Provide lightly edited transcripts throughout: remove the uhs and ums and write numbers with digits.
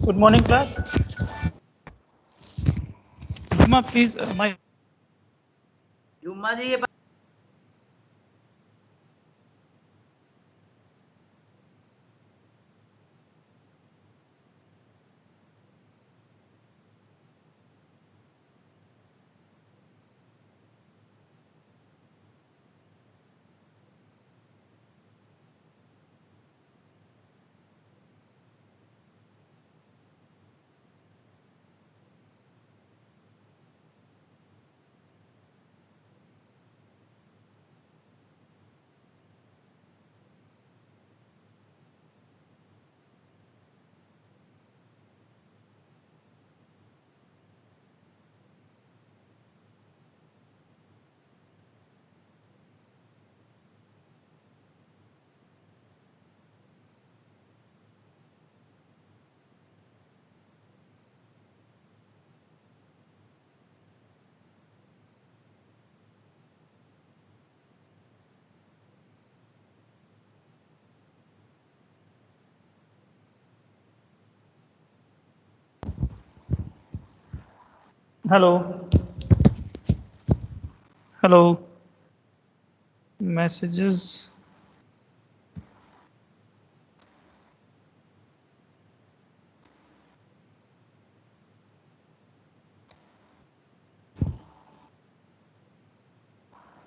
Good morning, class. Juma, please, my. जुम्मा जी ये Hello. Hello. Messages.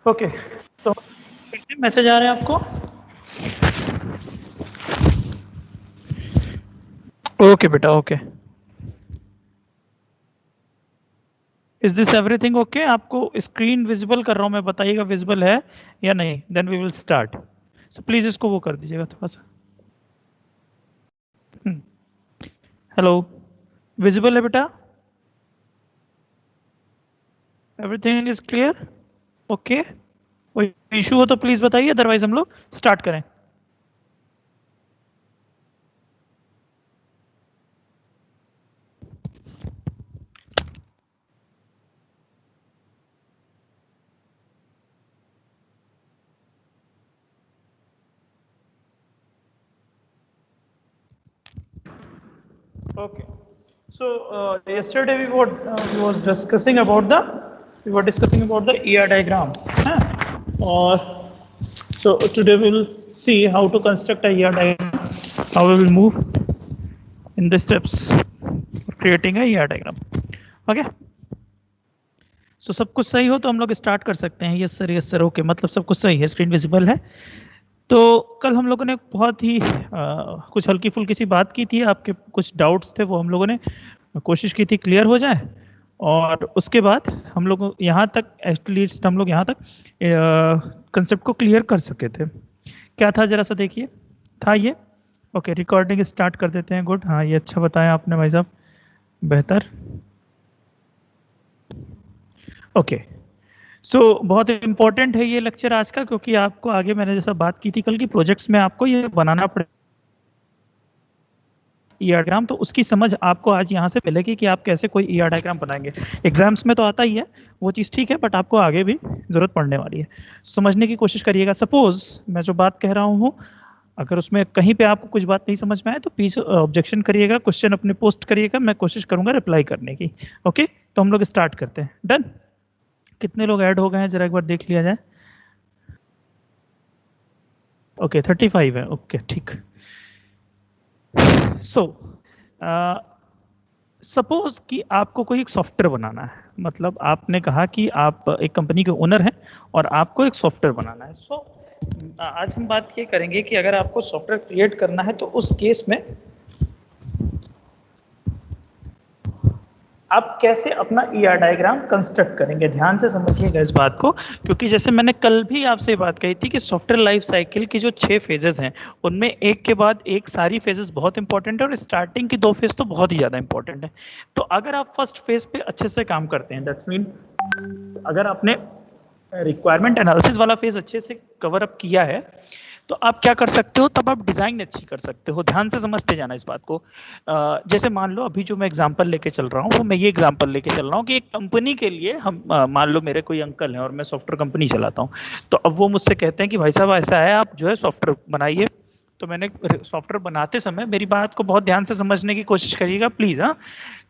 Okay, तो message आ रहे हैं आपको? ओके बेटा, okay. Is this everything okay? आपको स्क्रीन विजिबल कर रहा हूं मैं, बताइएगा विजिबल है या नहीं, then we will start. So please इसको वो कर दीजिएगा थोड़ा सा. हेलो, विजिबल है बेटा? Everything is clear? ओके, कोई इशू हो तो प्लीज बताइए, अदरवाइज हम लोग स्टार्ट करें. Okay. So yesterday we was discussing about the ER diagram. Or so today we will see how to construct a ER diagram. How we will move in the steps for creating a ER diagram. Okay. So सब कुछ सही हो तो हम लोग start कर सकते हैं. यस सर ओके, मतलब सब कुछ सही है, स्क्रीन विजिबल है. तो कल हम लोगों ने बहुत ही कुछ हल्की फुल्की सी बात की थी, आपके कुछ डाउट्स थे वो हम लोगों ने कोशिश की थी क्लियर हो जाए. और उसके बाद हम लोग यहाँ तक एटलीस्ट हम लोग यहाँ तक कंसेप्ट को क्लियर कर सके थे. क्या था जरा सा देखिए, था ये. ओके, रिकॉर्डिंग स्टार्ट कर देते हैं. गुड, हाँ ये अच्छा बताया आपने भाई साहब, बेहतर. ओके, सो बहुत इंपॉर्टेंट है ये लेक्चर आज का, क्योंकि आपको आगे मैंने जैसा बात की थी कल की प्रोजेक्ट्स में आपको ये बनाना पड़ेगा ईआर डायग्राम. तो उसकी समझ आपको आज यहाँ से मिलेगी कि आप कैसे कोई ईआर डायग्राम बनाएंगे. एग्जाम्स में तो आता ही है वो चीज़, ठीक है, बट आपको आगे भी जरूरत पड़ने वाली है. समझने की कोशिश करिएगा. सपोज मैं जो बात कह रहा हूँ, अगर उसमें कहीं पे आपको कुछ बात नहीं समझ में आए तो प्लीज ऑब्जेक्शन करिएगा, क्वेश्चन अपने पोस्ट करिएगा, मैं कोशिश करूंगा रिप्लाई करने की. ओके, तो हम लोग स्टार्ट करते हैं. डन. कितने लोग ऐड हो गए हैं जरा एक बार देख लिया जाए. ओके 35 है. ओके ठीक. सो सपोज कि आपको कोई एक सॉफ्टवेयर बनाना है, मतलब आपने कहा कि आप एक कंपनी के ओनर हैं और आपको एक सॉफ्टवेयर बनाना है. सो आज हम बात ये करेंगे कि अगर आपको सॉफ्टवेयर क्रिएट करना है तो उस केस में आप कैसे अपना ईआर डायग्राम कंस्ट्रक्ट करेंगे. ध्यान से समझिएगा इस बात को, क्योंकि जैसे मैंने कल भी आपसे बात कही थी कि सॉफ्टवेयर लाइफ साइकिल की जो 6 फेजेस हैं उनमें एक के बाद एक सारी फेजेस बहुत इंपॉर्टेंट है और स्टार्टिंग की 2 फेज तो बहुत ही ज़्यादा इंपॉर्टेंट है. तो अगर आप फर्स्ट फेज पे अच्छे से काम करते हैं, दैट मीन अगर आपने रिक्वायरमेंट एनालिसिस वाला फेज अच्छे से कवर अप किया है तो आप क्या कर सकते हो, तब आप डिजाइन अच्छी कर सकते हो. ध्यान से समझते जाना इस बात को. जैसे मान लो अभी जो मैं एग्जांपल लेके चल रहा हूँ वो मैं ये एग्जांपल लेके चल रहा हूँ कि एक कंपनी के लिए हम मान लो मेरे कोई अंकल हैं और मैं सॉफ्टवेयर कंपनी चलाता हूँ. तो अब वो मुझसे कहते हैं कि भाई साहब ऐसा है, आप जो है सॉफ्टवेयर बनाइए तो मैंने सॉफ्टवेयर बनाते समय, मेरी बात को बहुत ध्यान से समझने की कोशिश करिएगा प्लीज। हाँ,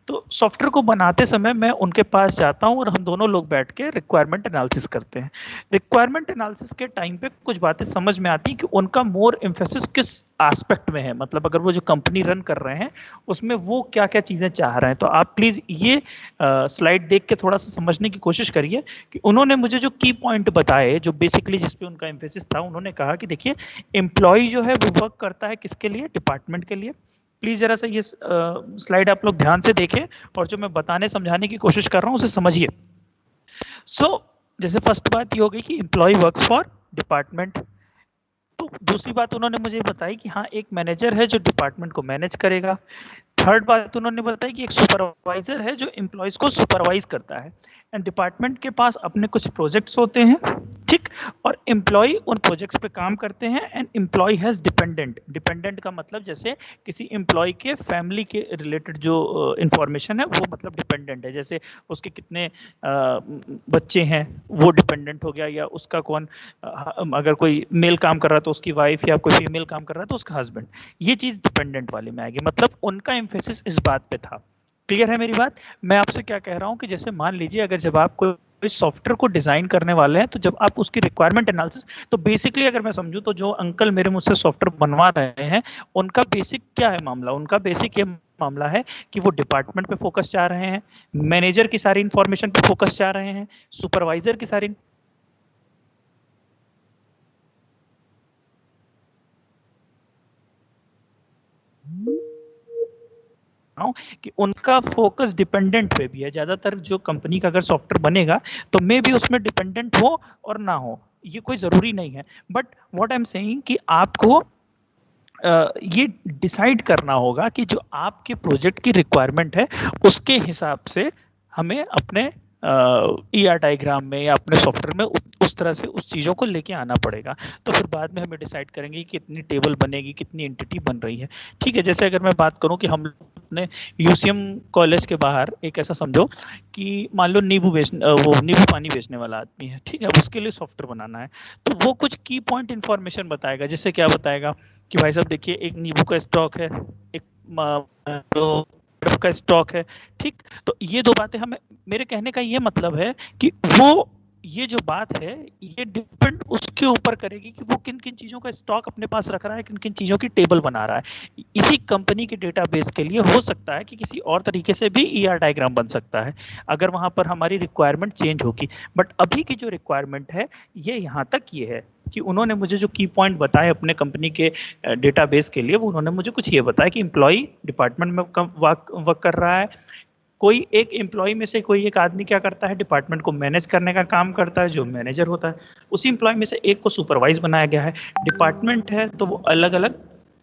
तो सॉफ्टवेयर को बनाते समय मैं उनके पास जाता हूँ और हम दोनों लोग बैठ के रिक्वायरमेंट एनालिसिस करते हैं। रिक्वायरमेंट एनालिसिस के टाइम पे कुछ बातें समझ में आती हैं कि उनका मोर एम्फेसिस किस एस्पेक्ट में है, मतलब अगर वो जो कंपनी रन कर रहे हैं उसमें वो क्या क्या चीजें चाह रहे हैं। तो आप प्लीज ये स्लाइड देख के थोड़ा सा समझने की कोशिश करिए कि उन्होंने मुझे जो की पॉइंट बताए, जो बेसिकली जिसपे उनका एम्फेसिस था, उन्होंने कहा कि देखिए एम्प्लॉय जो है वो वर्क करता है किसके लिए, डिपार्टमेंट के लिए। प्लीज जरा सा ये स्लाइड आप लोग ध्यान से देखें और जो मैं बताने समझाने की कोशिश कर रहा हूं उसे समझिए। सो जैसे फर्स्ट बात ये हो गई कि एम्प्लॉय वर्क्स फॉर डिपार्टमेंट। तो दूसरी बात उन्होंने मुझे बताई कि हाँ, एक मैनेजर है जो डिपार्टमेंट को मैनेज करेगा। थर्ड बात उन्होंने बताई कि एक सुपरवाइजर है जो एम्प्लॉयज को सुपरवाइज करता है। एंड डिपार्टमेंट के पास अपने कुछ प्रोजेक्ट्स होते हैं, ठीक, और एम्प्लॉय उन प्रोजेक्ट्स पे काम करते हैं। And employee has dependent, dependent का मतलब जैसे किसी एम्प्लॉय के फैमिली के रिलेटेड जो इंफॉर्मेशन है वो मतलब डिपेंडेंट है, जैसे उसके कितने बच्चे हैं वो डिपेंडेंट हो गया, या उसका कौन अगर कोई मेल काम कर रहा है तो उसकी वाइफ, या कोई फीमेल काम कर रहा है तो उसका हस्बैंड। ये चीज डिपेंडेंट वाले में आएगी, मतलब उनका एम्फेसिस इस बात पे था। क्लियर है मेरी बात? मैं आपसे क्या कह रहा हूं कि जैसे मान लीजिए अगर जब आप कोई सॉफ्टवेयर को डिजाइन करने वाले हैं तो जब आप उसकी रिक्वायरमेंट एनालिसिस, तो बेसिकली अगर मैं समझूं तो जो अंकल मेरे मुझसे सॉफ्टवेयर बनवा रहे हैं उनका बेसिक क्या है मामला, उनका बेसिक ये मामला है कि वो डिपार्टमेंट पे फोकस चाह रहे हैं, मैनेजर की सारी इंफॉर्मेशन पे फोकस चाह रहे हैं, सुपरवाइजर की सारी कि उनका फोकस डिपेंडेंट पे भी है। ज्यादातर जो कंपनी का अगर सॉफ्टवेयर बनेगा तो मे भी उसमें डिपेंडेंट हो और ना हो, ये कोई जरूरी नहीं है। But what I am saying कि आपको ये डिसाइड करना होगा कि जो आपके प्रोजेक्ट की रिक्वायरमेंट है उसके हिसाब से हमें अपने ईआर डायग्राम में या अपने सॉफ्टवेयर में उस तरह से उस चीज़ों को लेके आना पड़ेगा। तो फिर बाद में हमें डिसाइड करेंगे कि कितनी टेबल बनेगी, कितनी एंटिटी बन रही है। ठीक है, जैसे अगर मैं बात करूं कि हम अपने यूसीएम कॉलेज के बाहर एक ऐसा समझो कि मान लो वो नींबू पानी बेचने वाला आदमी है, ठीक है, उसके लिए सॉफ्टवेयर बनाना है। तो वो कुछ की पॉइंट इंफॉर्मेशन बताएगा, जिससे क्या बताएगा कि भाई साहब देखिए एक नींबू का स्टॉक है, एक बर्फ का स्टॉक है, ठीक। तो ये दो बातें हमें, मेरे कहने का ये मतलब है कि वो ये जो बात है ये डिपेंड उसके ऊपर करेगी कि वो किन किन चीजों का स्टॉक अपने पास रख रहा है, किन किन चीजों की टेबल बना रहा है। इसी कंपनी के डेटाबेस के लिए हो सकता है कि किसी और तरीके से भी ईआर डायग्राम बन सकता है अगर वहां पर हमारी रिक्वायरमेंट चेंज होगी। बट अभी की जो रिक्वायरमेंट है ये यहाँ तक ये है कि उन्होंने मुझे जो की पॉइंट बताए अपने कंपनी के डेटाबेस के लिए, वो उन्होंने मुझे कुछ ये बताया कि एम्प्लॉय डिपार्टमेंट में वर्क कर रहा है। कोई एक एम्प्लॉय में से कोई एक आदमी क्या करता है, डिपार्टमेंट को मैनेज करने का काम करता है, जो मैनेजर होता है। उसी एम्प्लॉय में से एक को सुपरवाइज बनाया गया है। डिपार्टमेंट है तो वो अलग अलग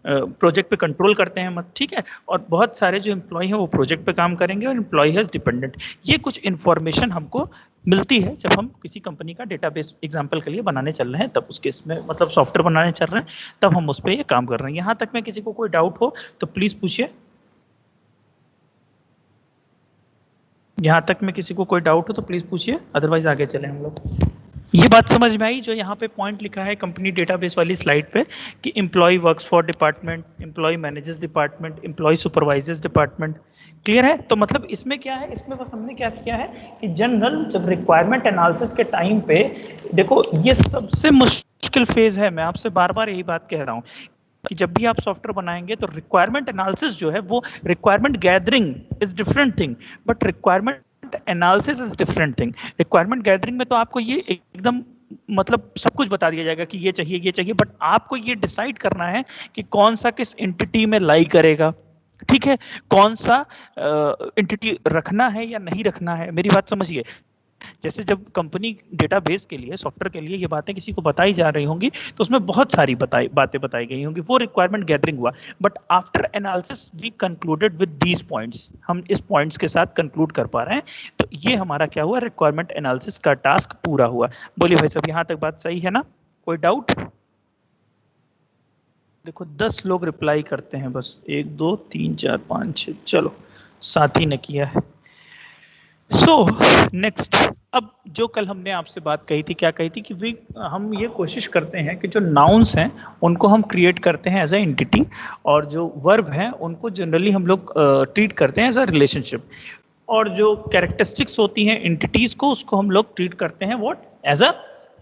प्रोजेक्ट पे कंट्रोल करते हैं, मत ठीक है। और बहुत सारे जो एम्प्लॉय हैं वो प्रोजेक्ट पे काम करेंगे और एम्प्लॉय हैज डिपेंडेंट। ये कुछ इन्फॉर्मेशन हमको मिलती है जब हम किसी कंपनी का डेटाबेस एग्जांपल के लिए बनाने चल रहे हैं, तब उसके इसमें मतलब सॉफ्टवेयर बनाने चल रहे हैं, तब हम उस पर ये काम कर रहे हैं। यहाँ तक में किसी को कोई डाउट हो तो प्लीज पूछिए। यहाँ तक में किसी को कोई डाउट हो तो प्लीज पूछिए, अदरवाइज आगे चले हम लोग। ये बात समझ में आई जो यहाँ पे पॉइंट लिखा है कंपनी डेटाबेस वाली स्लाइड पे कि employee works for department, employee manages department, employee supervises department. Clear है? तो मतलब इसमें क्या है, इसमें बस हमने क्या किया है कि जनरल जब रिक्वायरमेंट एनालिसिस के टाइम पे, देखो ये सबसे मुश्किल फेज है, मैं आपसे बार बार यही बात कह रहा हूँ कि जब भी आप सॉफ्टवेयर बनाएंगे तो रिक्वायरमेंट एनालिसिस जो है वो, requirement gathering is different thing but requirement analysis is different thing. Requirement gathering में तो आपको ये एकदम मतलब सब कुछ बता दिया जाएगा कि ये चाहिए, बट आपको ये डिसाइड करना है कि कौन सा किस एंटिटी में लाई करेगा, ठीक है, कौन सा एंटिटी रखना है या नहीं रखना है। मेरी बात समझिए, जैसे जब कंपनी डेटाबेस के लिए, सॉफ्टवेयर के लिए ये बातें किसी को बताई जा रही होंगी तो उसमें बहुत सारी बातें बताई गई होंगी, वो रिक्वायरमेंट गैदरिंग हुआ। But after analysis we concluded with these points, हम इस पॉइंट्स के साथ कंक्लूड कर पा रहे हैं। तो ये हमारा क्या हुआ, रिक्वायरमेंट एनालिसिस का टास्क पूरा हुआ। बोलिए भाई साहब, यहाँ तक बात सही है ना? कोई डाउट? देखो 10 लोग रिप्लाई करते हैं बस, 1 2 3 4 5 6, चलो साथी ने किया है। सो नेक्स्ट, अब जो कल हमने आपसे बात कही थी, क्या कही थी कि वी हम ये कोशिश करते हैं कि जो नाउन्स हैं उनको हम क्रिएट करते हैं एज अ एंटिटी, और जो वर्ब हैं उनको जनरली हम लोग ट्रीट करते हैं एज अ रिलेशनशिप, और जो कैरेक्टरिस्टिक्स होती हैं एंटिटीज को, उसको हम लोग ट्रीट करते हैं what, as a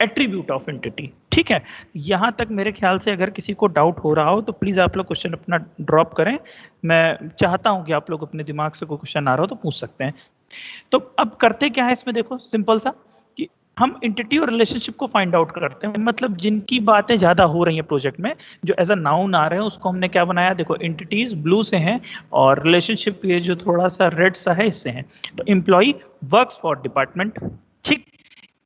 attribute of entity. ठीक है, यहाँ तक मेरे ख्याल से अगर किसी को डाउट हो रहा हो तो प्लीज आप लोग क्वेश्चन अपना ड्रॉप करें। मैं चाहता हूं कि आप लोग अपने दिमाग से कोई क्वेश्चन आ रहा हो तो पूछ सकते हैं। तो अब करते क्या है इसमें, देखो सिंपल सा कि हम एंटिटी और रिलेशनशिप को फाइंड आउट करते हैं, मतलब जिनकी बातें ज्यादा हो रही हैं प्रोजेक्ट में, जो एज अ नाउन आ रहे हैं, उसको हमने क्या बनाया, देखो एंटिटीज ब्लू से हैं और रिलेशनशिप ये जो थोड़ा सा रेड सा है इससे हैं। तो एम्प्लॉय वर्क्स फॉर डिपार्टमेंट, ठीक,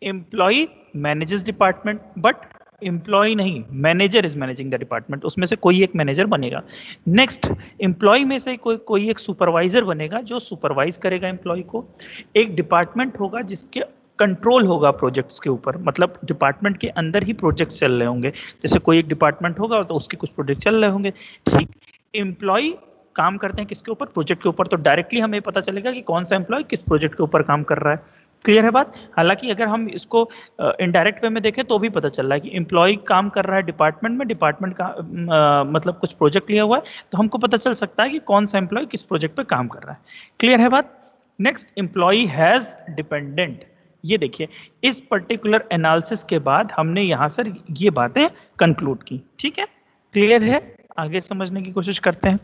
employee manages department, but employee नहीं, manager is managing the department, उसमें से कोई एक मैनेजर बनेगा। नेक्स्ट, एम्प्लॉय में से कोई एक सुपरवाइजर बनेगा जो सुपरवाइज करेगा एम्प्लॉय को। एक डिपार्टमेंट होगा जिसके कंट्रोल होगा प्रोजेक्ट्स के ऊपर, मतलब डिपार्टमेंट के अंदर ही प्रोजेक्ट चल रहे होंगे, जैसे कोई एक डिपार्टमेंट होगा तो उसके कुछ प्रोजेक्ट चल रहे होंगे। ठीक, एम्प्लॉय काम करते हैं किसके ऊपर, प्रोजेक्ट के ऊपर, तो डायरेक्टली हमें पता चलेगा कि कौन सा एम्प्लॉय किस प्रोजेक्ट के ऊपर काम कर रहा है। क्लियर है बात? हालांकि अगर हम इसको इनडायरेक्ट वे में देखें तो भी पता चल रहा है कि एम्प्लॉय काम कर रहा है डिपार्टमेंट में, डिपार्टमेंट का मतलब कुछ प्रोजेक्ट लिया हुआ है, तो हमको पता चल सकता है कि कौन सा एम्प्लॉय किस प्रोजेक्ट पे काम कर रहा है। क्लियर है बात? Next, employee has dependent. ये देखिए, इस पर्टिकुलर एनालिसिस के बाद हमने यहां से ये बातें कंक्लूड की। ठीक है, क्लियर है? आगे समझने की कोशिश करते हैं।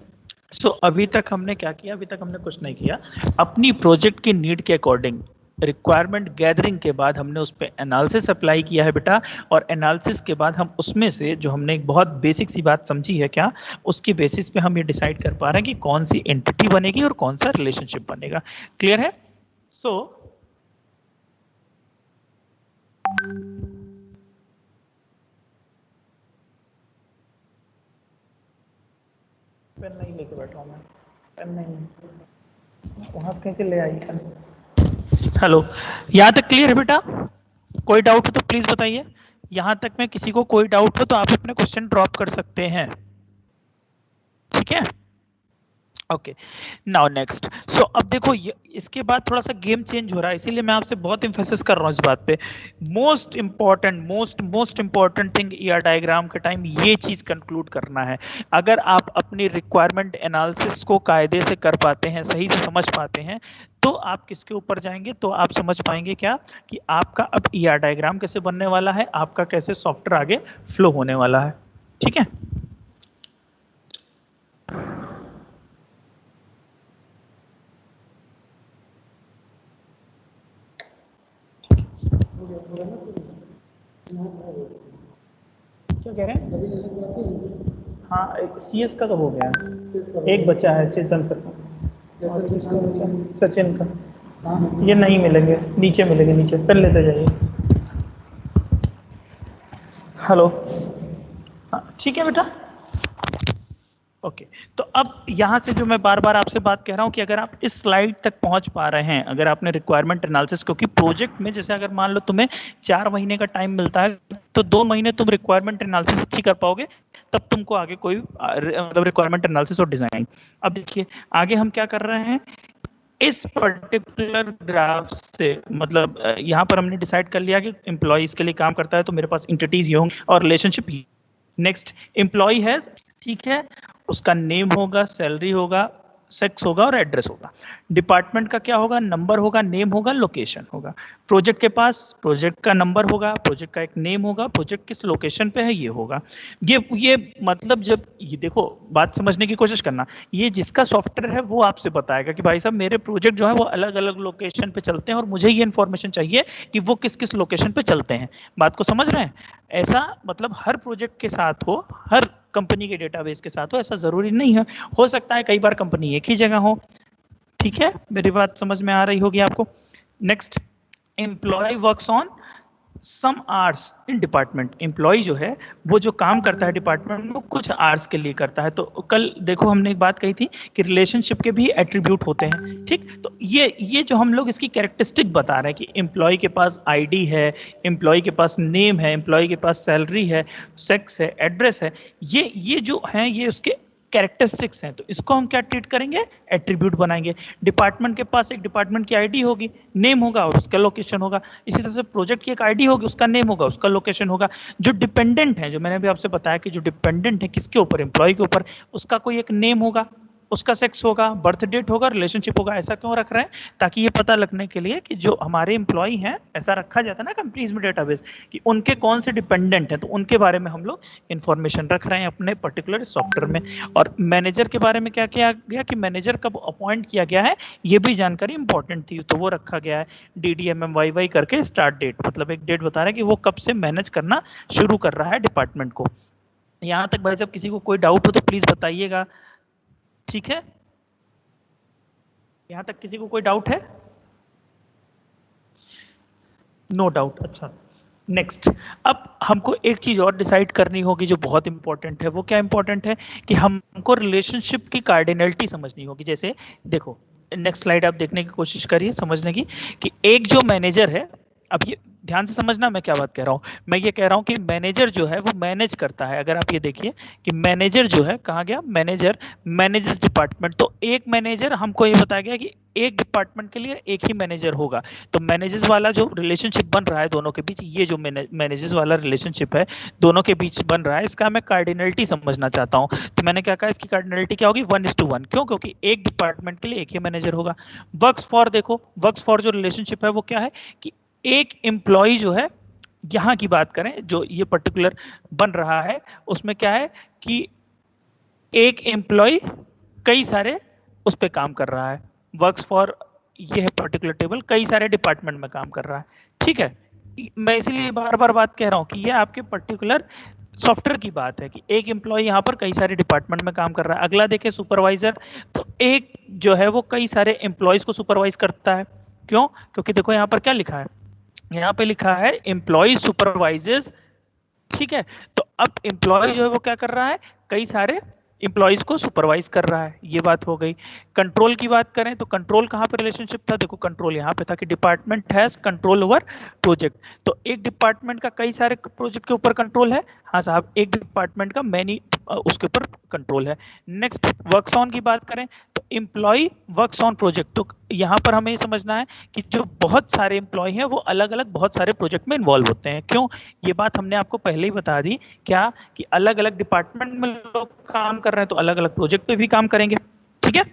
सो अभी तक हमने क्या किया, अभी तक हमने कुछ नहीं किया, अपनी प्रोजेक्ट की नीड के अकॉर्डिंग रिक्वायरमेंट गैदरिंग के बाद हमने उस पर एनालिसिस अप्लाई किया है बेटा, और एनालिसिस के बाद हम उसमें से जो हमने एक बहुत बेसिक सी बात समझी है क्या, उसकी बेसिस पे हम ये डिसाइड कर पा रहे हैं कि कौन सी एंटिटी बनेगी और कौन सा रिलेशनशिप बनेगा। क्लियर है? सो पेन नहीं लेके बैठा हूं मैं, पेन नहीं, वहां से कैसे ले आई पेन? हेलो, यहाँ तक क्लियर है बेटा? कोई डाउट हो तो प्लीज बताइए। यहाँ तक में किसी को कोई डाउट हो तो आप अपने क्वेश्चन ड्रॉप कर सकते हैं। ठीक है, ओके, नाउ नेक्स्ट। सो अब देखो इसके बाद थोड़ा सा गेम चेंज हो रहा है, इसीलिए मैं आपसे बहुत एम्फेसिस कर रहा हूँ इस बात पे। Most important, most important thing ER diagram के टाइम ये चीज कंक्लूड करना है। अगर आप अपनी रिक्वायरमेंट एनालिसिस को कायदे से कर पाते हैं, सही से समझ पाते हैं, तो आप किसके ऊपर जाएंगे, तो आप समझ पाएंगे क्या कि आपका अब ईआर डायग्राम कैसे बनने वाला है, आपका कैसे सॉफ्टवेयर आगे फ्लो होने वाला है। ठीक है, क्या कह रहे हैं? हाँ, सीएस का तो हो गया, एक बचा है चेतन सर का, और किसका बचा? सचिन का। ये नहीं मिलेंगे, नीचे मिलेंगे, नीचे पेन लेते जाइए। हेलो, हाँ ठीक है बेटा, ओके। तो अब यहाँ से जो मैं बार बार आपसे बात कह रहा हूँ कि अगर आप इस स्लाइड तक पहुंच पा रहे हैं, अगर आपने रिक्वायरमेंट एनालिसिस, क्योंकि प्रोजेक्ट में जैसे अगर मान लो तुम्हें 4 महीने का टाइम मिलता है, तो 2 महीने तुम रिक्वायरमेंट एनालिसिस अच्छी कर पाओगे, तब तुमको आगे कोई मतलब रिक्वायरमेंट एनालिसिस और डिजाइन। अब देखिए आगे हम क्या कर रहे हैं, इस पर्टिकुलर ग्राफ से, मतलब यहाँ पर हमने डिसाइड कर लिया कि एम्प्लॉइज के लिए काम करता है तो मेरे पास एंटिटीज ये होंगे और रिलेशनशिप। नेक्स्ट, एम्प्लॉय हैज, ठीक है, उसका नेम होगा, सैलरी होगा, सेक्स होगा और एड्रेस होगा। डिपार्टमेंट का क्या होगा, नंबर होगा, नेम होगा, लोकेशन होगा। प्रोजेक्ट के पास प्रोजेक्ट का नंबर होगा, प्रोजेक्ट का एक नेम होगा, प्रोजेक्ट किस लोकेशन पे है ये होगा। ये मतलब जब ये देखो, बात समझने की कोशिश करना, ये जिसका सॉफ्टवेयर है वो आपसे बताएगा कि भाई साहब मेरे प्रोजेक्ट जो है वो अलग अलग लोकेशन पे चलते हैं और मुझे ये इन्फॉर्मेशन चाहिए कि वो किस किस लोकेशन पे चलते हैं। बात को समझ रहे हैं? ऐसा मतलब हर प्रोजेक्ट के साथ हो, हर कंपनी के डेटाबेस के साथ हो, ऐसा जरूरी नहीं है, हो सकता है कई बार कंपनी एक ही जगह हो। ठीक है, मेरी बात समझ में आ रही होगी आपको। Next, employee works on some hours in department. Employee जो है वो जो काम करता है डिपार्टमेंट में वो कुछ आवर्स के लिए करता है। तो कल देखो हमने एक बात कही थी कि रिलेशनशिप के भी एट्रीब्यूट होते हैं। ठीक, तो ये जो हम लोग इसकी कैरेक्टरिस्टिक बता रहे हैं कि एम्प्लॉय के पास आईडी है, एम्प्लॉय के पास नेम है, एम्प्लॉय के पास सैलरी है, सेक्स है, एड्रेस है, ये जो है ये उसके कैरेक्टरिस्टिक्स हैं, तो इसको हम क्या ट्रीट करेंगे, एट्रीब्यूट बनाएंगे। डिपार्टमेंट के पास एक डिपार्टमेंट की आईडी होगी, नेम होगा और उसका लोकेशन होगा। इसी तरह से प्रोजेक्ट की एक आईडी होगी, उसका नेम होगा, उसका लोकेशन होगा। जो डिपेंडेंट है, जो मैंने भी आपसे बताया कि जो डिपेंडेंट है किसके ऊपर, एम्प्लॉय के ऊपर, उसका कोई एक नेम होगा, उसका सेक्स होगा, बर्थ डेट होगा, रिलेशनशिप होगा। ऐसा क्यों रख रहे हैं, ताकि ये पता लगने के लिए कि जो हमारे एम्प्लॉय हैं, ऐसा रखा जाता है ना कंपनीज में डेटाबेस, कि उनके कौन से डिपेंडेंट हैं, तो उनके बारे में हम लोग इंफॉर्मेशन रख रहे हैं अपने पर्टिकुलर सॉफ्टवेयर में। और मैनेजर के बारे में क्या किया गया कि मैनेजर कब अपॉइंट किया गया है, ये भी जानकारी इंपॉर्टेंट थी, तो वो रखा गया है DDMMYY करके स्टार्ट डेट, मतलब एक डेट बता रहा है कि वो कब से मैनेज करना शुरू कर रहा है डिपार्टमेंट को। यहाँ तक भाई, जब किसी को कोई डाउट हो तो प्लीज बताइएगा, ठीक है? यहां तक किसी को कोई डाउट है? No doubt. अच्छा, नेक्स्ट, अब हमको एक चीज और डिसाइड करनी होगी जो बहुत इंपॉर्टेंट है। वो क्या इंपॉर्टेंट है कि हमको रिलेशनशिप की कार्डिनलिटी समझनी होगी। जैसे देखो, नेक्स्ट स्लाइड आप देखने की कोशिश करिए समझने की, कि एक जो मैनेजर है, अब ये ध्यान से समझना मैं क्या बात कह रहा हूं। मैं ये कह रहा हूं कि मैनेजर जो है वो मैनेज करता है। अगर आप ये देखिए कि मैनेजर जो है, कहाँ गया, मैनेजर मैनेजेस डिपार्टमेंट। तो एक मैनेजर, हमको ये बताया गया कि एक डिपार्टमेंट के लिए एक ही मैनेजर होगा। तो मैनेजर्स वाला जो रिलेशनशिप बन रहा है दोनों के बीच, ये जो मैनेजर्स वाला रिलेशनशिप है दोनों के बीच बन रहा है, इसका मैं कार्डिनलिटी समझना चाहता हूं। तो मैंने क्या कहा, इसकी कार्डिनलिटी क्या होगी, 1:1। क्यों? क्योंकि एक डिपार्टमेंट के लिए एक ही मैनेजर होगा। वर्क्स फॉर, देखो वर्क्स फॉर जो रिलेशनशिप है वो क्या है कि एक एम्प्लॉय जो है, यहां की बात करें जो ये पर्टिकुलर बन रहा है, उसमें क्या है कि एक एम्प्लॉय कई सारे उस पर काम कर रहा है। वर्क्स फॉर, ये है पर्टिकुलर टेबल, कई सारे डिपार्टमेंट में काम कर रहा है, ठीक है? मैं इसलिए बार बार बात कह रहा हूं कि ये आपके पर्टिकुलर सॉफ्टवेयर की बात है कि एक एम्प्लॉय यहाँ पर कई सारे डिपार्टमेंट में काम कर रहा है। अगला देखे सुपरवाइजर, तो एक जो है वो कई सारे एम्प्लॉयज को सुपरवाइज करता है। क्यों? क्योंकि देखो यहाँ पर क्या लिखा है, यहाँ पे लिखा है एम्प्लॉय सुपरवाइजेस, ठीक है? तो अब एम्प्लॉय जो है वो क्या कर रहा है, कई सारे एम्प्लॉयज को सुपरवाइज कर रहा है। ये बात हो गई। कंट्रोल की बात करें तो कंट्रोल कहाँ पे रिलेशनशिप था, देखो कंट्रोल यहाँ पे था कि department has control over project. तो एक डिपार्टमेंट का कई सारे प्रोजेक्ट के ऊपर कंट्रोल है, हाँ साहब, एक डिपार्टमेंट का मैनी उसके ऊपर कंट्रोल है। नेक्स्ट, वर्क्स ऑन की बात करें तो एम्प्लॉय वर्क्स ऑन प्रोजेक्ट। तो यहाँ पर हमें ये समझना है कि जो बहुत सारे एम्प्लॉय हैं वो अलग अलग बहुत सारे प्रोजेक्ट में इन्वॉल्व होते हैं। क्यों? ये बात हमने आपको पहले ही बता दी, क्या कि अलग अलग डिपार्टमेंट में लोग काम कर रहे हैं तो अलग अलग प्रोजेक्ट पे भी काम करेंगे, ठीक है?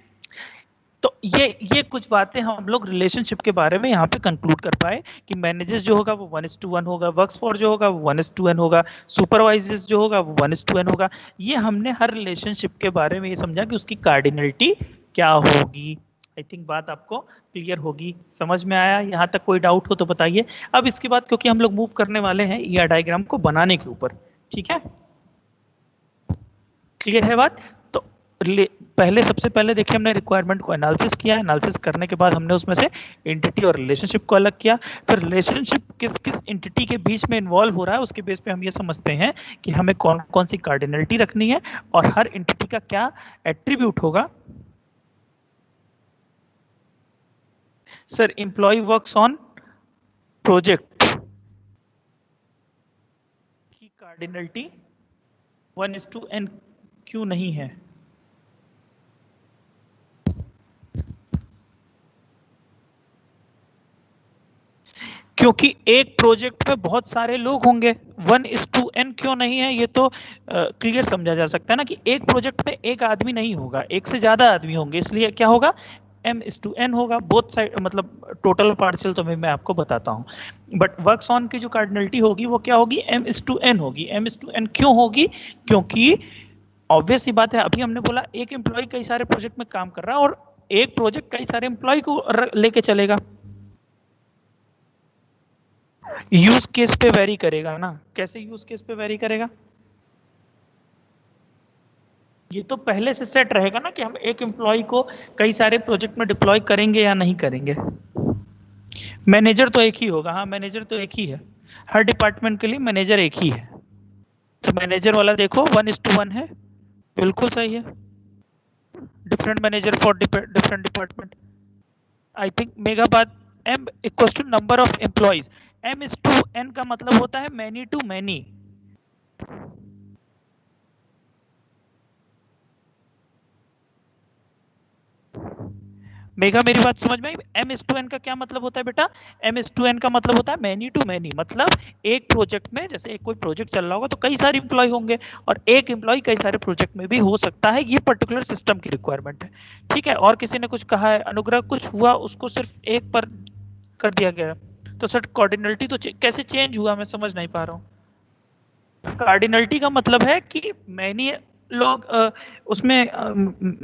तो ये कुछ बातें हम लोग रिलेशनशिप के बारे में यहाँ पे कंक्लूड कर पाए कि मैनेजर्स जो होगा वो 1:1 होगा, वर्क्स फॉर जो होगा वो 1:n होगा, सुपरवाइजर्स जो होगा वो 1:n होगा। ये हमने हर रिलेशनशिप के बारे में ये समझा कि उसकी कार्डिनलिटी क्या होगी। आई थिंक बात आपको क्लियर होगी, समझ में आया? यहाँ तक कोई डाउट हो तो बताइए। अब इसके बाद क्योंकि हम लोग मूव करने वाले हैं ईआर डायग्राम को बनाने के ऊपर, ठीक है? क्लियर है बात? तो पहले, सबसे पहले देखिए हमने रिक्वायरमेंट को एनालिसिस किया। एनालिसिस करने के बाद हमने उसमें से एंटिटी और रिलेशनशिप को अलग किया। फिर रिलेशनशिप किस किस एंटिटी के बीच में इन्वॉल्व हो रहा है उसके बेस पे हम ये समझते हैं कि हमें कौन कौन सी कार्डिनलिटी रखनी है और हर एंटिटी का क्या एट्रीब्यूट होगा। Sir, employee works on project की कार्डिनलिटी 1:n क्यों नहीं है? क्योंकि एक प्रोजेक्ट में बहुत सारे लोग होंगे। 1:n क्यों नहीं है, ये तो क्लियर समझा जा सकता है ना कि एक प्रोजेक्ट में एक आदमी नहीं होगा, एक से ज्यादा आदमी होंगे, इसलिए क्या होगा, m:n होगा। बोथ साइड, मतलब टोटल पार्शियल तो मैं आपको बताता हूँ, बट वर्क्स ऑन की जो कार्डिनलिटी होगी वो क्या होगी, m:n होगी। m:n क्यों होगी? क्योंकि ऑब्वियस सी बात है, अभी हमने बोला एक एम्प्लॉय कई सारे प्रोजेक्ट में काम कर रहा है और एक प्रोजेक्ट कई सारे एम्प्लॉय को लेके चलेगा। यूज केस पे वेरी करेगा ना। कैसे यूज केस पे वेरी करेगा? ये तो पहले से सेट रहेगा ना कि हम एक एम्प्लॉय को कई सारे प्रोजेक्ट में डिप्लॉय करेंगे या नहीं करेंगे। मैनेजर तो एक ही होगा, हाँ मैनेजर तो एक ही है, हर डिपार्टमेंट के लिए मैनेजर एक ही है। तो मैनेजर वाला देखो 1:1 है, बिल्कुल सही है। Different manager for different department. I think मेगा बात, m equals to number of employees. m:n का मतलब होता है मैनी टू मैनी। मेघा मेरी बात समझ में आई? एम एस टू एन का क्या मतलब होता है बेटा? एम एस टू एन का मतलब होता है मैनी टू मैनी, मतलब एक प्रोजेक्ट में, जैसे एक कोई प्रोजेक्ट चल रहा होगा तो कई सारे इंप्लॉय होंगे, और एक एम्प्लॉय कई सारे प्रोजेक्ट में भी हो सकता है, ये पर्टिकुलर सिस्टम की रिक्वायरमेंट है। ठीक है, और किसी ने कुछ कहा है, अनुग्रह कुछ हुआ उसको सिर्फ एक पर कर दिया गया, तो सर कार्डिनलिटी तो कैसे चेंज हुआ, मैं समझ नहीं पा रहा हूँ। कार्डिनलिटी का मतलब है कि मैनी लोग उसमें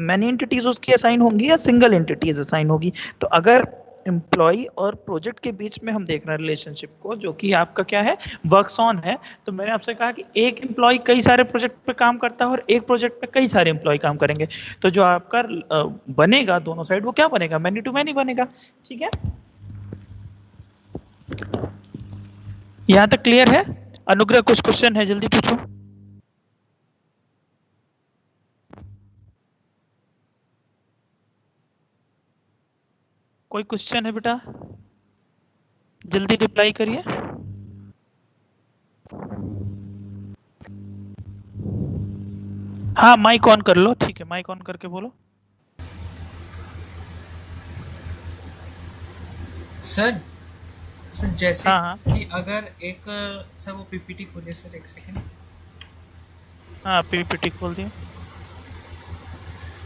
मैनी एंटिटीज उसकी असाइन होंगी या सिंगल एंटिटीज असाइन होगी। तो अगर एम्प्लॉय और प्रोजेक्ट के बीच में हम देख रहे हैं रिलेशनशिप को, जो कि आपका क्या है, वर्क्स ऑन है, तो मैंने आपसे कहा कि एक एम्प्लॉय कई सारे प्रोजेक्ट पे काम करता है और एक प्रोजेक्ट पे कई सारे एम्प्लॉय काम करेंगे, तो जो आपका बनेगा दोनों साइड, वो क्या बनेगा, मैनी टू मैनी बनेगा। ठीक है, यहाँ तक क्लियर है? अनुग्रह कुछ क्वेश्चन है, जल्दी पूछो। कोई क्वेश्चन है बेटा? जल्दी रिप्लाई करिए। हाँ माइक ऑन कर लो, ठीक है, माइक ऑन करके बोलो। सर सर जैसे हाँ हाँ कि अगर एक सर वो पीपीटी खोलिए सर, एक सेकंड। हाँ, पीपीटी खोल दिया।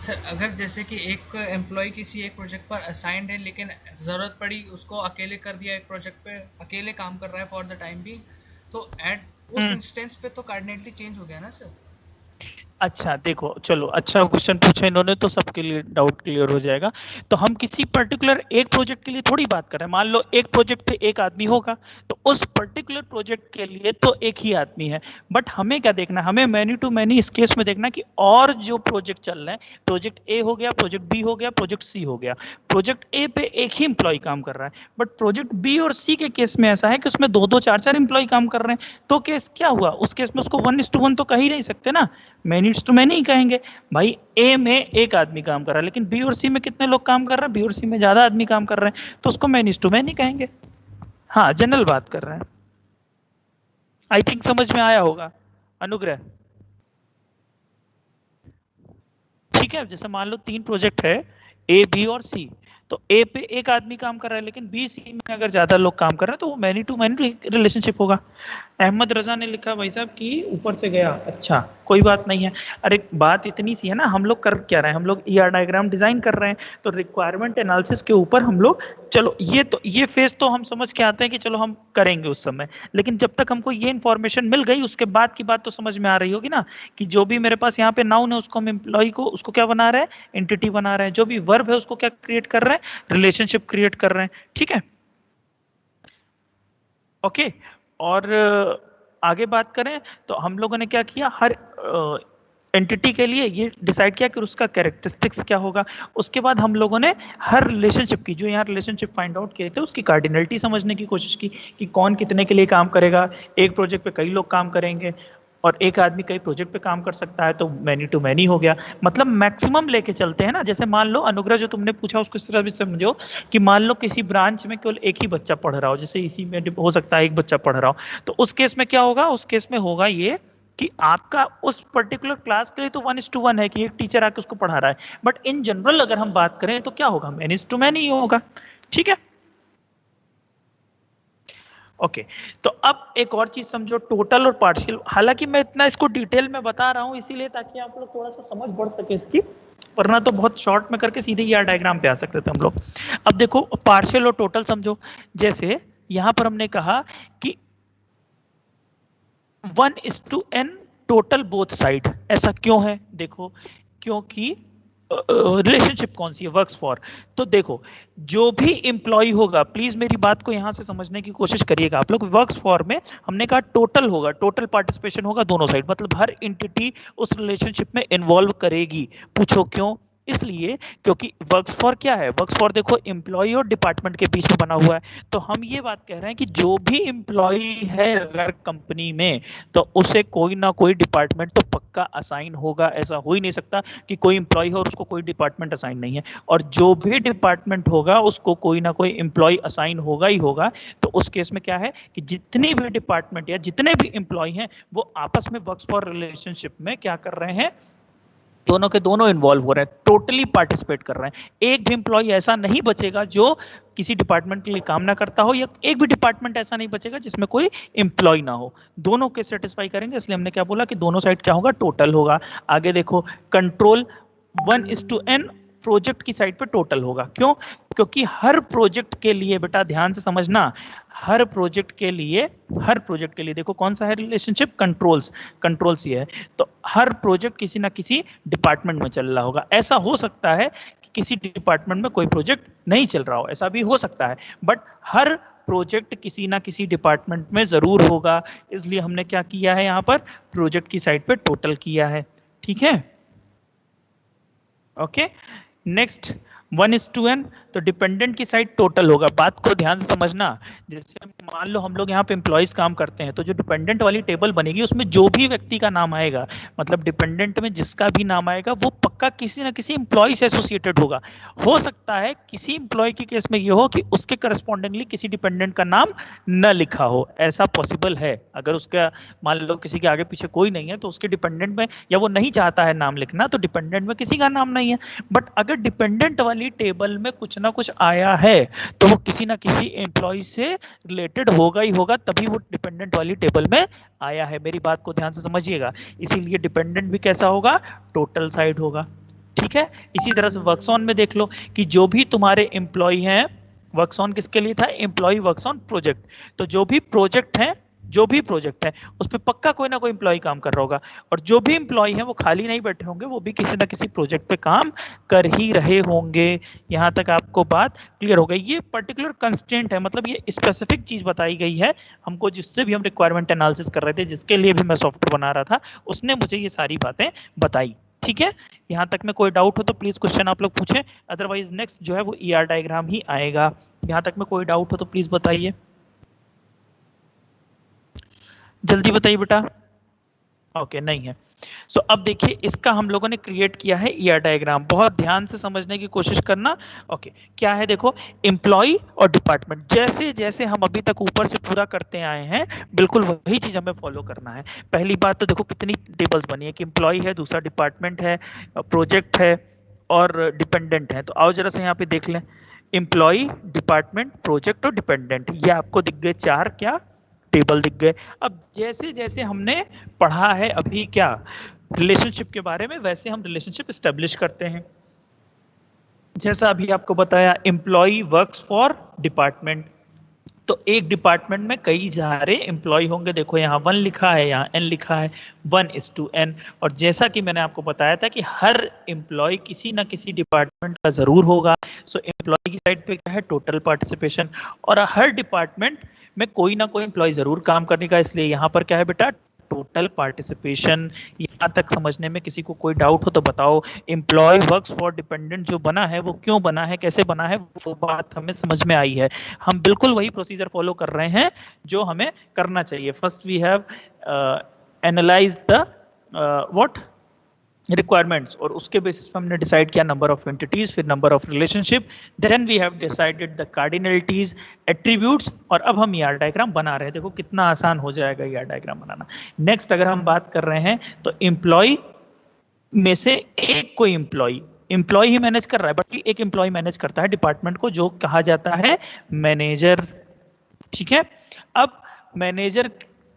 सर अगर जैसे कि एक एम्प्लॉय किसी एक प्रोजेक्ट पर असाइंड है, लेकिन ज़रूरत पड़ी उसको अकेले कर दिया, एक प्रोजेक्ट पे अकेले काम कर रहा है फॉर द टाइम भी, तो एट उस इंस्टेंस पे तो कार्डिनलिटी चेंज हो गया ना सर? अच्छा देखो, चलो अच्छा क्वेश्चन पूछा इन्होंने, तो सबके लिए डाउट क्लियर हो जाएगा। तो हम किसी पर्टिकुलर एक प्रोजेक्ट के लिए थोड़ी बात कर रहे हैं। मान लो एक प्रोजेक्ट पे एक आदमी होगा, तो उस पर्टिकुलर प्रोजेक्ट के लिए तो एक ही आदमी है, बट हमें क्या देखना है, हमें मैनी टू मैनी इस केस में देखना कि और जो प्रोजेक्ट चल रहे हैं, प्रोजेक्ट ए हो गया, प्रोजेक्ट बी हो गया, प्रोजेक्ट सी हो गया, प्रोजेक्ट ए पे एक ही इंप्लॉय काम कर रहा है, बट प्रोजेक्ट बी और सी के केस में ऐसा है कि उसमें दो दो चार चार इंप्लॉय काम कर रहे हैं, तो केस क्या हुआ, उस केस में उसको 1:1 तो कह ही नहीं सकते ना, मैनीड्स टू मैनी ही कहेंगे। भाई ए में एक आदमी काम कर रहा है, लेकिन बी और सी में कितने लोग काम कर रहे हैं, बी और सी में ज्यादा आदमी काम कर रहे हैं, तो उसको मैनीड्स टू मैनी कहेंगे। हाँ, जनरल बात कर रहे हैं। आई थिंक समझ में आया होगा अनुग्रह। ठीक है, जैसे मान लो 3 प्रोजेक्ट है, ए बी और सी, तो ए पे एक आदमी काम कर रहा है, लेकिन बी सी में अगर ज्यादा लोग काम कर रहे हैं, तो वो मैनी टू मैनी रिलेशनशिप होगा। अहमद रजा ने लिखा भाई साहब कि ऊपर से गया, अच्छा कोई बात नहीं है। अरे बात इतनी सी है ना, हम लोग कर क्या रहे हैं, हम लोग ईआर डायग्राम डिजाइन कर रहे हैं, तो रिक्वायरमेंट एनालिसिस के ऊपर हम लोग, चलो ये फेज तो हम समझ के आते हैं कि चलो हम करेंगे उस समय, लेकिन जब तक हमको ये इन्फॉर्मेशन मिल गई, उसके बाद की बात तो समझ में आ रही होगी ना, कि जो भी मेरे पास यहाँ पे नाउन है, उसको हम एम्प्लॉय को उसको क्या बना रहे हैं, एंटिटी बना रहे हैं, जो भी वर्ब है उसको क्या क्रिएट कर रहे हैं, रिलेशनशिप क्रिएट कर रहे हैं। ठीक है, ओके। और आगे बात करें तो हम लोगों ने क्या किया, हर एंटिटी के लिए ये डिसाइड किया कि उसका कैरेक्टरिस्टिक्स क्या होगा। उसके बाद हम लोगों ने हर रिलेशनशिप की, जो यहाँ रिलेशनशिप फाइंड आउट किए थे, उसकी कार्डिनलिटी समझने की कोशिश की कि कौन कितने के लिए काम करेगा, एक प्रोजेक्ट पे कई लोग काम करेंगे और एक आदमी कई प्रोजेक्ट पे काम कर सकता है, तो मैनी टू मैनी हो गया। मतलब मैक्सिमम लेके चलते हैं ना, जैसे मान लो अनुग्रह जो तुमने पूछा उसको इस तरह भी समझो कि मान लो किसी ब्रांच में केवल एक ही बच्चा पढ़ रहा हो, जैसे इसी में हो सकता है एक बच्चा पढ़ रहा हो, तो उस केस में क्या होगा, उस केस में होगा ये कि आपका उस पर्टिकुलर क्लास के लिए तो 1:1 है कि एक टीचर आके उसको पढ़ा रहा है, बट इन जनरल अगर हम बात करें तो क्या होगा, मैनी टू मैनी ही होगा। ठीक है, ओके। तो अब एक और चीज समझो, टोटल और पार्शियल। हालांकि मैं इतना इसको डिटेल में बता रहा हूं इसीलिए ताकि आप लोग थोड़ा सा समझ बढ़ सके इसकी, वरना तो बहुत शॉर्ट में करके सीधे यार डायग्राम पे आ सकते थे हम लोग। अब देखो पार्शियल और टोटल समझो, जैसे यहां पर हमने कहा कि 1:n टोटल बोथ साइड, ऐसा क्यों है, देखो क्योंकि रिलेशनशिप कौन सी है, वर्क्स फॉर। तो देखो जो भी इंप्लॉय होगा, प्लीज मेरी बात को यहां से समझने की कोशिश करिएगा आप लोग, वर्क्स फॉर में हमने कहा टोटल होगा, टोटल पार्टिसिपेशन होगा दोनों साइड, मतलब हर एंटिटी उस रिलेशनशिप में इन्वॉल्व करेगी। पूछो क्यों, इसलिए क्योंकि वर्क्स फॉर क्या है, वर्क्स फॉर देखो एम्प्लॉय और डिपार्टमेंट के बीच में बना हुआ है, तो हम ये बात कह रहे हैं कि जो भी एम्प्लॉय है अगर कंपनी में, तो उसे कोई ना कोई डिपार्टमेंट तो पक्का असाइन होगा, ऐसा हो ही नहीं सकता कि कोई एम्प्लॉय हो और उसको कोई डिपार्टमेंट असाइन नहीं है, और जो भी डिपार्टमेंट होगा उसको कोई ना कोई एम्प्लॉय असाइन होगा ही होगा। तो उस केस में क्या है कि जितनी भी डिपार्टमेंट या जितने भी एम्प्लॉय हैं वो आपस में वर्क्स फॉर रिलेशनशिप में क्या कर रहे हैं, दोनों के दोनों इन्वॉल्व हो रहे हैं, टोटली पार्टिसिपेट कर रहे हैं। एक भी एम्प्लॉय ऐसा नहीं बचेगा जो किसी डिपार्टमेंट के लिए काम ना करता हो, या एक भी डिपार्टमेंट ऐसा नहीं बचेगा जिसमें कोई एम्प्लॉय ना हो। दोनों के सेटिस्फाई करेंगे, इसलिए हमने क्या बोला कि दोनों साइड क्या होगा, टोटल होगा। आगे देखो, कंट्रोल 1:n प्रोजेक्ट की साइड पे टोटल होगा। क्यों? क्योंकि हर प्रोजेक्ट के लिए, बेटा ध्यान से समझना, हर प्रोजेक्ट के लिए देखो कौन सा है रिलेशनशिप, कंट्रोल्स ये है। तो हर प्रोजेक्ट किसी ना किसी डिपार्टमेंट में चल रहा होगा। ऐसा हो सकता है कि किसी डिपार्टमेंट में कोई प्रोजेक्ट नहीं चल रहा हो, ऐसा भी हो सकता है, बट हर प्रोजेक्ट किसी ना किसी डिपार्टमेंट में जरूर होगा। इसलिए हमने क्या किया है, यहाँ पर प्रोजेक्ट की साइड पे टोटल किया है। ठीक है, ओके। नेक्स्ट 1:n, तो डिपेंडेंट की साइड टोटल होगा। बात को ध्यान से समझना, जैसे मान लो हम लोग यहाँ पे एम्प्लॉइज काम करते हैं, तो जो डिपेंडेंट वाली टेबल बनेगी उसमें जो भी व्यक्ति का नाम आएगा, मतलब डिपेंडेंट में जिसका भी नाम आएगा, वो पक्का किसी ना किसी एम्प्लॉय से एसोसिएटेड होगा। हो सकता है किसी एम्प्लॉय के केस में ये हो कि उसके करस्पॉन्डिंगली किसी डिपेंडेंट का नाम न लिखा हो, ऐसा पॉसिबल है। अगर उसका मान लो किसी के आगे पीछे कोई नहीं है, तो उसके डिपेंडेंट में, या वो नहीं चाहता है नाम लिखना, तो डिपेंडेंट में किसी का नाम नहीं है। बट अगर डिपेंडेंट वाली टेबल में कुछ ना कुछ आया है, तो वो किसी ना किसी एम्प्लॉय से रिलेटेड होगा ही होगा, तभी वो डिपेंडेंट वाली टेबल में आया है। मेरी बात को ध्यान से समझिएगा। इसीलिए डिपेंडेंट भी कैसा होगा, टोटल साइड होगा। ठीक है, इसी तरह से वर्क्स ऑन में देख लो कि जो भी तुम्हारे एम्प्लॉय हैं, वर्क्स ऑन किसके लिए था, एम्प्लॉय वर्क्स ऑन प्रोजेक्ट। तो जो भी प्रोजेक्ट है उस पर पक्का कोई ना कोई एम्प्लॉय काम कर रहा होगा, और जो भी एम्प्लॉय है वो खाली नहीं बैठे होंगे, वो भी किसी ना किसी प्रोजेक्ट पे काम कर ही रहे होंगे। यहां तक आपको बात क्लियर हो गई। ये पर्टिकुलर कंस्ट्रेंट है, मतलब ये स्पेसिफिक चीज बताई गई है हमको, जिससे भी हम रिक्वायरमेंट एनालिसिस कर रहे थे, जिसके लिए भी मैं सॉफ्टवेयर बना रहा था, उसने मुझे ये सारी बातें बताई। ठीक है, यहाँ तक में कोई डाउट हो तो प्लीज क्वेश्चन आप लोग पूछें, अदरवाइज नेक्स्ट जो है वो ER डायग्राम ही आएगा। यहाँ तक में कोई डाउट हो तो प्लीज बताइए, जल्दी बताइए बेटा। ओके, नहीं है। सो अब देखिए, इसका हम लोगों ने क्रिएट किया है ER डायग्राम, बहुत ध्यान से समझने की कोशिश करना। ओके, क्या है देखो, एम्प्लॉय और डिपार्टमेंट, जैसे जैसे हम अभी तक ऊपर से पूरा करते आए हैं, बिल्कुल वही चीज हमें फॉलो करना है। पहली बात तो देखो कितनी टेबल्स बनी है कि एम्प्लॉय है, दूसरा डिपार्टमेंट है, प्रोजेक्ट है और डिपेंडेंट है। तो आओ जरा से यहाँ पे देख लें, एम्प्लॉय, डिपार्टमेंट, प्रोजेक्ट और डिपेंडेंट, ये आपको दिख गए चार क्या टेबल दिख गए। अब जैसे जैसे हमने पढ़ा है अभी क्या रिलेशनशिप के बारे में, वैसे हम रिलेशनशिप एस्टेब्लिश करते हैं। जैसा अभी आपको बताया, एम्प्लॉय वर्क्स फॉर डिपार्टमेंट, तो एक डिपार्टमेंट में कई सारे एम्प्लॉय होंगे। देखो यहाँ 1 लिखा है, यहाँ n लिखा है, 1:n। और जैसा कि मैंने आपको बताया था कि हर एम्प्लॉय किसी ना किसी डिपार्टमेंट का जरूर होगा। सो एम्प्लॉय की साइड पे क्या है, टोटल पार्टिसिपेशन, और हर डिपार्टमेंट में कोई ना कोई एम्प्लॉय जरूर काम करने का, इसलिए यहाँ पर क्या है बेटा, टोटल पार्टिसिपेशन। यहाँ तक समझने में किसी को कोई डाउट हो तो बताओ। एम्प्लॉय वर्क्स फॉर डिपेंडेंट जो बना है वो क्यों बना है, कैसे बना है, वो बात हमें समझ में आई है। हम बिल्कुल वही प्रोसीजर फॉलो कर रहे हैं जो हमें करना चाहिए। First we have analyze the what requirements, और उसके बेसिस पे हमने डिसाइड किया नंबर ऑफ एंटिटीज, फिर number of relationship, then we have decided the cardinalities, attributes, और अब हम ER डायग्राम बना रहे हैं। देखो कितना आसान हो जाएगा ER डायग्राम बनाना। नेक्स्ट अगर हम बात कर रहे हैं तो एम्प्लॉय में से एक कोई एम्प्लॉय ही मैनेज कर रहा है, बट एक एम्प्लॉय मैनेज करता है डिपार्टमेंट को, जो कहा जाता है मैनेजर। ठीक है, अब मैनेजर,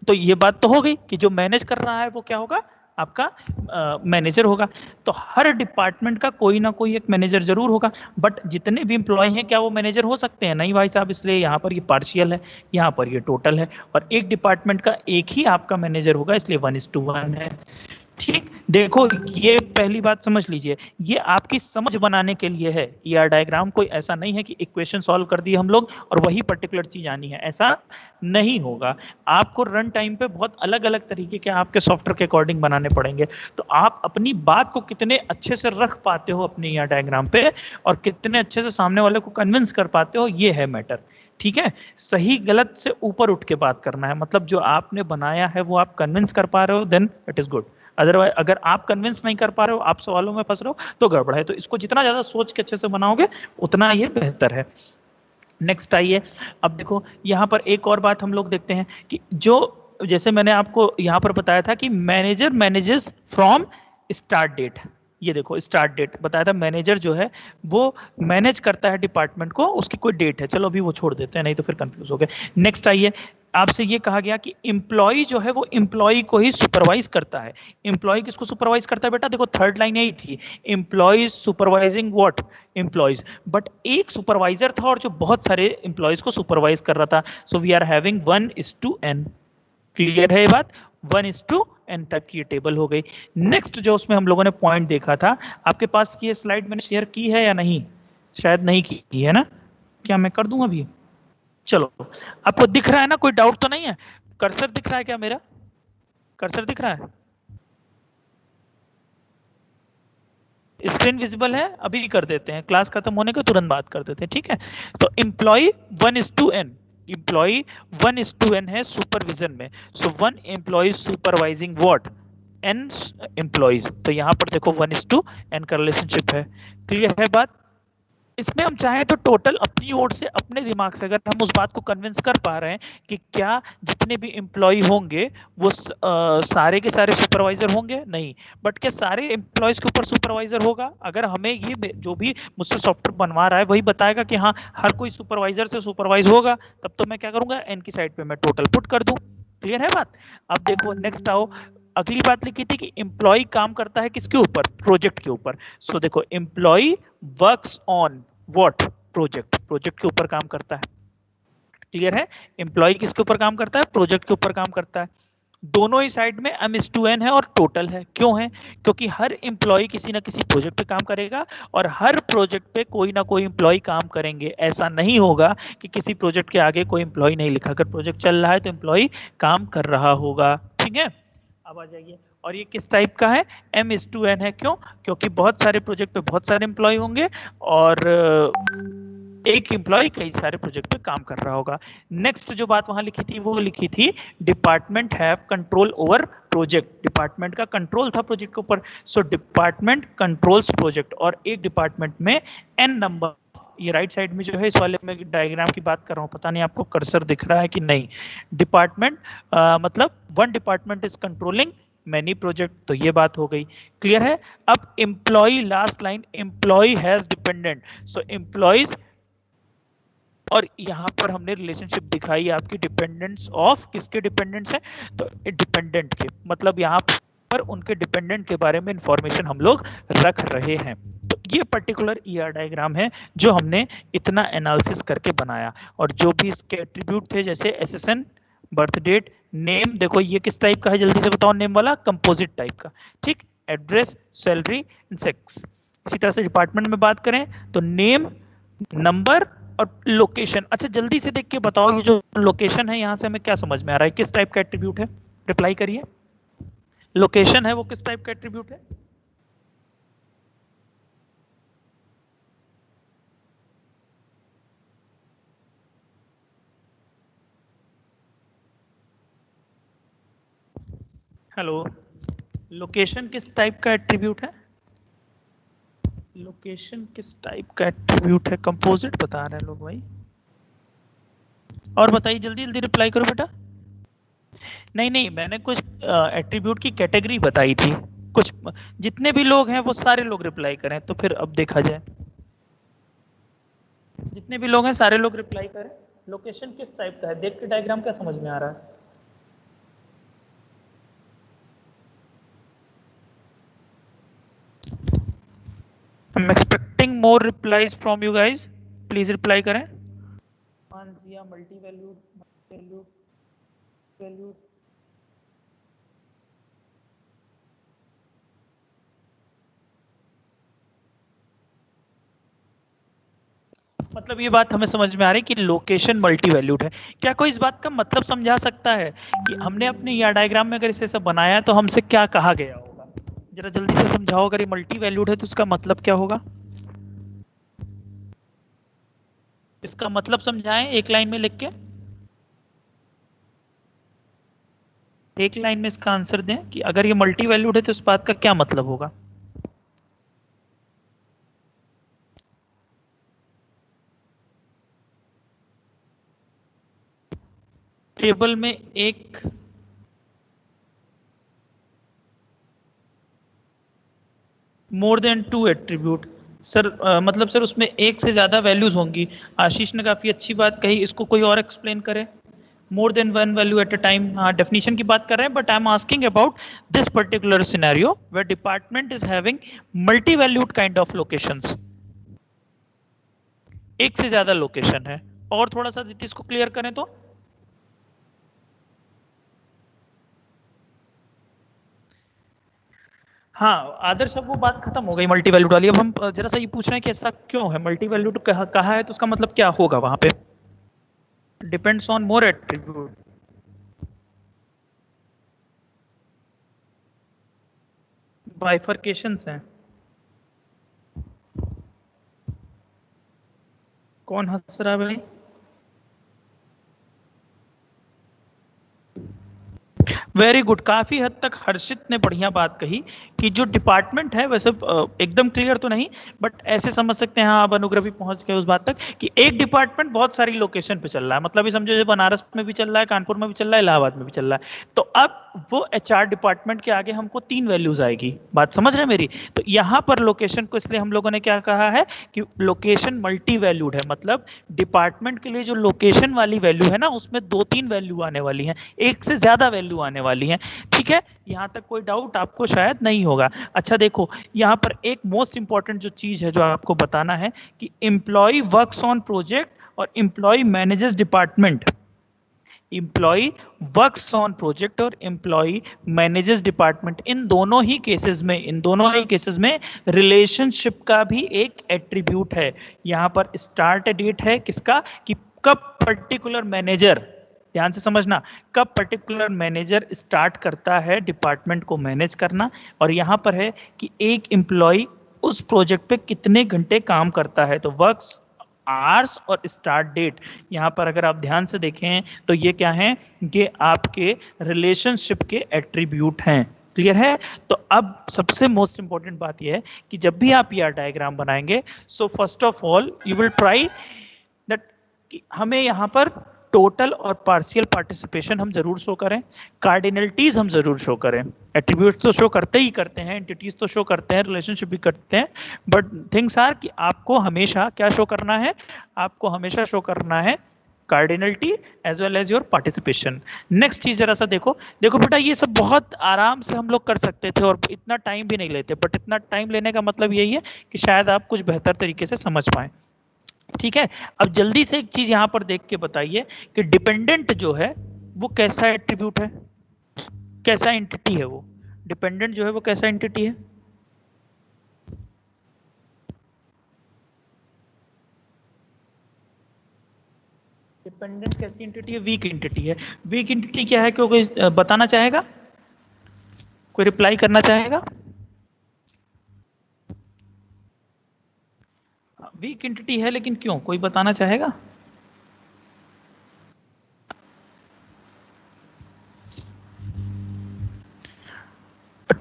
तो ये बात तो हो गई कि जो मैनेज कर रहा है वो क्या होगा, आपका मैनेजर होगा। तो हर डिपार्टमेंट का कोई ना कोई एक मैनेजर जरूर होगा, बट जितने भी एम्प्लॉय हैं क्या वो मैनेजर हो सकते हैं? नहीं भाई साहब, इसलिए यहाँ पर ये पार्शियल है, यहाँ पर ये टोटल है, और एक डिपार्टमेंट का एक ही आपका मैनेजर होगा, इसलिए 1:1 है। ठीक, देखो ये पहली बात समझ लीजिए, ये आपकी समझ बनाने के लिए है ER डायग्राम। कोई ऐसा नहीं है कि इक्वेशन सॉल्व कर दी हम लोग और वही पर्टिकुलर चीज आनी है, ऐसा नहीं होगा। आपको रन टाइम पे बहुत अलग अलग तरीके के आपके सॉफ्टवेयर के अकॉर्डिंग बनाने पड़ेंगे। तो आप अपनी बात को कितने अच्छे से रख पाते हो अपने ER डायग्राम पे, और कितने अच्छे से सामने वाले को कन्विंस कर पाते हो, ये है मैटर। ठीक है, सही गलत से ऊपर उठ के बात करना है, मतलब जो आपने बनाया है वो आप कन्विंस कर पा रहे हो, then it is good. Otherwise अगर आप कन्विंस नहीं कर पा रहे हो, आप सवालों में फंस रहे हो, तो गड़बड़ है। तो इसको जितना ज्यादा सोच के अच्छे से बनाओगे उतना ये बेहतर है। नेक्स्ट आइए, अब देखो यहाँ पर एक और बात हम लोग देखते हैं कि जो, जैसे मैंने आपको यहाँ पर बताया था कि manager manages from start date, ये देखो स्टार्ट डेट बताया था, मैनेजर जो है वो मैनेज करता है डिपार्टमेंट को, उसकी कोई डेट है, चलो अभी वो छोड़ देते हैं नहीं तो फिर कंफ्यूज हो गए। नेक्स्ट आइए, आपसे ये कहा गया कि एम्प्लॉय जो है वो एम्प्लॉय को ही सुपरवाइज करता है। एम्प्लॉय किसको सुपरवाइज करता है बेटा, देखो थर्ड लाइन यही थी, employees supervising what, employees. But एक सुपरवाइजर था और जो बहुत सारे एम्प्लॉयज को सुपरवाइज कर रहा था, so we are having 1:n। Clear है ये बात, 1:n टाइप की ये टेबल हो गई। नेक्स्ट जो उसमें हम लोगों ने पॉइंट देखा था, आपके पास ये स्लाइड मैंने शेयर की है या नहीं, शायद नहीं की है ना, क्या मैं कर दूं अभी, चलो आपको दिख रहा है ना, कोई डाउट तो नहीं है, कर्सर दिख रहा है क्या मेरा, कर्सर दिख रहा है, स्क्रीन विजिबल है, अभी कर देते हैं, क्लास खत्म होने के तुरंत बात कर देते हैं, ठीक है। तो एम्प्लॉय 1:n, एम्प्लॉय 1:n है सुपरविजन में, so 1 employee supervising what, n employees, तो यहां पर देखो 1:n का रिलेशनशिप है। क्लियर है बात, इसमें हम चाहें तो टोटल अपनी ओर से अपने दिमाग से अगर हम उस बात को कन्विंस कर पा रहे हैं कि क्या जितने भी एम्प्लॉय होंगे वो सारे के सारे सुपरवाइजर होंगे, नहीं, बट क्या सारे एम्प्लॉयज के ऊपर सुपरवाइजर होगा, अगर हमें ये जो भी मुझसे सॉफ्टवेयर बनवा रहा है वही बताएगा कि हाँ हर कोई सुपरवाइजर से सुपरवाइज होगा, तब तो मैं क्या करूंगा, एन की साइड पे मैं टोटल पुट कर दूं। क्लियर है बात। अब देखो नेक्स्ट आओ, अगली बात लिखी थी कि एम्प्लॉय काम करता है किसके ऊपर, प्रोजेक्ट के ऊपर। सो देखो employee works on what, project, project के ऊपर काम करता है। क्लियर है, एम्प्लॉय किसके ऊपर काम करता है, प्रोजेक्ट के ऊपर काम करता है। दोनों ही साइड में m/n है और टोटल है, क्यों है, क्योंकि हर एम्प्लॉय किसी ना किसी प्रोजेक्ट पे काम करेगा और हर प्रोजेक्ट पे कोई ना कोई एम्प्लॉय काम करेंगे, ऐसा नहीं होगा कि किसी प्रोजेक्ट के आगे कोई एम्प्लॉय नहीं लिखा, अगर प्रोजेक्ट चल रहा है तो एम्प्लॉय काम कर रहा होगा, ठीक है। अब आ जाइए, और ये किस टाइप का है, m/n है, क्यों, क्योंकि बहुत सारे प्रोजेक्ट पे बहुत सारे एम्प्लॉय होंगे और एक एम्प्लॉय कई सारे प्रोजेक्ट पे काम कर रहा होगा। नेक्स्ट जो बात वहां लिखी थी वो लिखी थी department have control over project, department का कंट्रोल था प्रोजेक्ट के ऊपर, सो डिपार्टमेंट कंट्रोल्स प्रोजेक्ट, और एक डिपार्टमेंट में n नंबर, ये राइट साइड में जो है इस वाले में डायग्राम की बात कर रहा हूँ, पता नहीं आपको कर्सर दिख रहा है कि नहीं, डिपार्टमेंट मतलब one department is controlling many project, तो ये बात हो गई। क्लियर है। अब employee, last line, employee has dependent, so employees, और यहां पर हमने रिलेशनशिप दिखाई आपकी डिपेंडेंट्स ऑफ, किसके डिपेंडेंट्स है, तो डिपेंडेंट के, मतलब यहां पर उनके डिपेंडेंट के बारे में इंफॉर्मेशन हम लोग रख रहे हैं। तो ये पर्टिकुलर ईआर डायग्राम है जो हमने इतना एनालिसिस करके बनाया, और जो भी इसके एट्रीब्यूट थे जैसे एसएसएन, बर्थ डेट, नेम, देखो ये किस टाइप का है जल्दी से बताओ, नेम वाला कंपोजिट टाइप का, ठीक, एड्रेस, सैलरी, सेक्स। इसी तरह से डिपार्टमेंट में बात करें तो नेम, नंबर और लोकेशन। अच्छा जल्दी से देख के बताओ ये जो लोकेशन है यहां से हमें क्या समझ में आ रहा है, किस टाइप का एट्रीब्यूट है, रिप्लाई करिए, लोकेशन है वो किस टाइप का एट्रीब्यूट है, हेलो, लोकेशन किस टाइप का एट्रीब्यूट है, लोकेशन किस टाइप का एट्रीब्यूट है, कंपोजिट बता रहे हैं लोग भाई, और बताइए जल्दी जल्दी रिप्लाई करो बेटा। नहीं नहीं, मैंने कुछ एट्रीब्यूट की कैटेगरी बताई थी, कुछ, जितने भी लोग हैं वो सारे लोग रिप्लाई करें, तो फिर अब देखा जाए, जितने भी लोग हैं सारे लोग रिप्लाई करें, लोकेशन किस टाइप का है, देख के डायग्राम क्या समझ में आ रहा है, I'm expecting more replies from you guys, please reply करें। मानसिया मल्टी वैल्यूड, वैल्यूड, वैल्यूड, मतलब ये बात हमें समझ में आ रही है कि लोकेशन मल्टी वैल्यूड है। क्या कोई इस बात का मतलब समझा सकता है कि हमने अपने या डायग्राम में अगर इसे सब बनाया तो हमसे क्या कहा गया होगा, जरा जल्दी से समझाओ, अगर ये मल्टी वैल्यूड है तो उसका मतलब क्या होगा, इसका मतलब समझाएं एक लाइन में लिख के, एक लाइन में इसका आंसर दें कि अगर ये मल्टी वैल्यूड है तो इस बात का क्या मतलब होगा। टेबल में एक मोर देन 2 एट्रीब्यूट। सर मतलब सर उसमें एक से ज्यादा वैल्यूज होंगी। आशीष ने काफी अच्छी बात कही, इसको कोई और एक्सप्लेन करे। More than one value at a time, हाँ डेफिनेशन की बात कर रहे हैं, but I am asking about this particular scenario where department is having multi valued kind of locations. एक से ज्यादा लोकेशन है। और थोड़ा सा इसको क्लियर करें तो हाँ आदर्श, अब वो बात खत्म हो गई मल्टी वैल्यूड वाली। अब हम जरा सा ये पूछ रहे हैं कि ऐसा क्यों है, मल्टी वैल्यूड कहा है तो उसका मतलब क्या होगा वहां पे? Depends on more attribute. Bifurcations हैं। कौन हंस रहा है भाई? वेरी गुड, काफी हद तक हर्षित ने बढ़िया बात कही कि जो डिपार्टमेंट है वैसे एकदम क्लियर तो नहीं, बट ऐसे समझ सकते हैं, हाँ अब अनुग्रह भी पहुंच गए उस बात तक कि एक डिपार्टमेंट बहुत सारी लोकेशन पे चल रहा है। मतलब ये समझो जो बनारस में भी चल रहा है, कानपुर में भी चल रहा है, इलाहाबाद में भी चल रहा है। तो अब वो एचआर डिपार्टमेंट के आगे हमको 3 वैल्यूज आएगी। बात समझ रहे हैं मेरी? तो यहाँ पर लोकेशन को इसलिए हम लोगों ने क्या कहा है कि लोकेशन मल्टी वैल्यूड है। मतलब डिपार्टमेंट के लिए जो लोकेशन वाली वैल्यू है ना, उसमें 2-3 वैल्यू आने वाली हैं, एक से ज्यादा वैल्यू आने वाली हैं। ठीक है, यहां तक कोई डाउट आपको शायद नहीं होगा। अच्छा देखो, यहां पर एक मोस्ट इंपॉर्टेंट जो चीज है जो आपको बताना है कि एम्प्लॉय वर्क्स ऑन प्रोजेक्ट और employee manages department. Employee works on project और एम्प्लॉय मैनेजेस डिपार्टमेंट, इन दोनों ही केसेस में रिलेशनशिप का भी एक एट्रीब्यूट है। यहां पर स्टार्ट डेट है किसका, कि कब पर्टिकुलर मैनेजर, ध्यान से समझना, कब पर्टिकुलर मैनेजर स्टार्ट करता है डिपार्टमेंट को मैनेज करना, और यहां पर है कि एक एम्प्लॉय उस प्रोजेक्ट पे कितने घंटे काम करता है। तो वर्क्स आवर्स और स्टार्ट डेट, यहां पर अगर आप ध्यान से देखें तो ये क्या है, ये आपके रिलेशनशिप के एट्रीब्यूट हैं। क्लियर है? तो अब सबसे मोस्ट इंपॉर्टेंट बात यह है कि जब भी आप ईआर डायग्राम बनाएंगे, so first of all you will try that हमें यहां पर टोटल और पार्शियल पार्टिसिपेशन हम जरूर शो करें, कार्डिनलिटीज हम जरूर शो करें। एट्रीब्यूट्स तो शो करते ही करते हैं, एंटिटीज तो शो करते हैं, रिलेशनशिप भी करते हैं, बट थिंग्स आर कि आपको हमेशा क्या शो करना है, आपको हमेशा शो करना है cardinality as well as your participation. Next चीज जरा सा देखो बेटा, ये सब बहुत आराम से हम लोग कर सकते थे और इतना टाइम भी नहीं लेते, बट इतना टाइम लेने का मतलब यही है कि शायद आप कुछ बेहतर तरीके से समझ पाए। ठीक है, अब जल्दी से एक चीज यहां पर देख के बताइए कि डिपेंडेंट जो है वो कैसा एट्रीब्यूट है, कैसा एंटिटी है वो? डिपेंडेंट जो है वो कैसा एंटिटी है? डिपेंडेंट कैसी एंटिटी है? वीक एंटिटी है। वीक एंटिटी क्या है, क्यों कोई बताना चाहेगा, कोई रिप्लाई करना चाहेगा? वीक एंटिटी है, लेकिन क्यों, कोई बताना चाहेगा?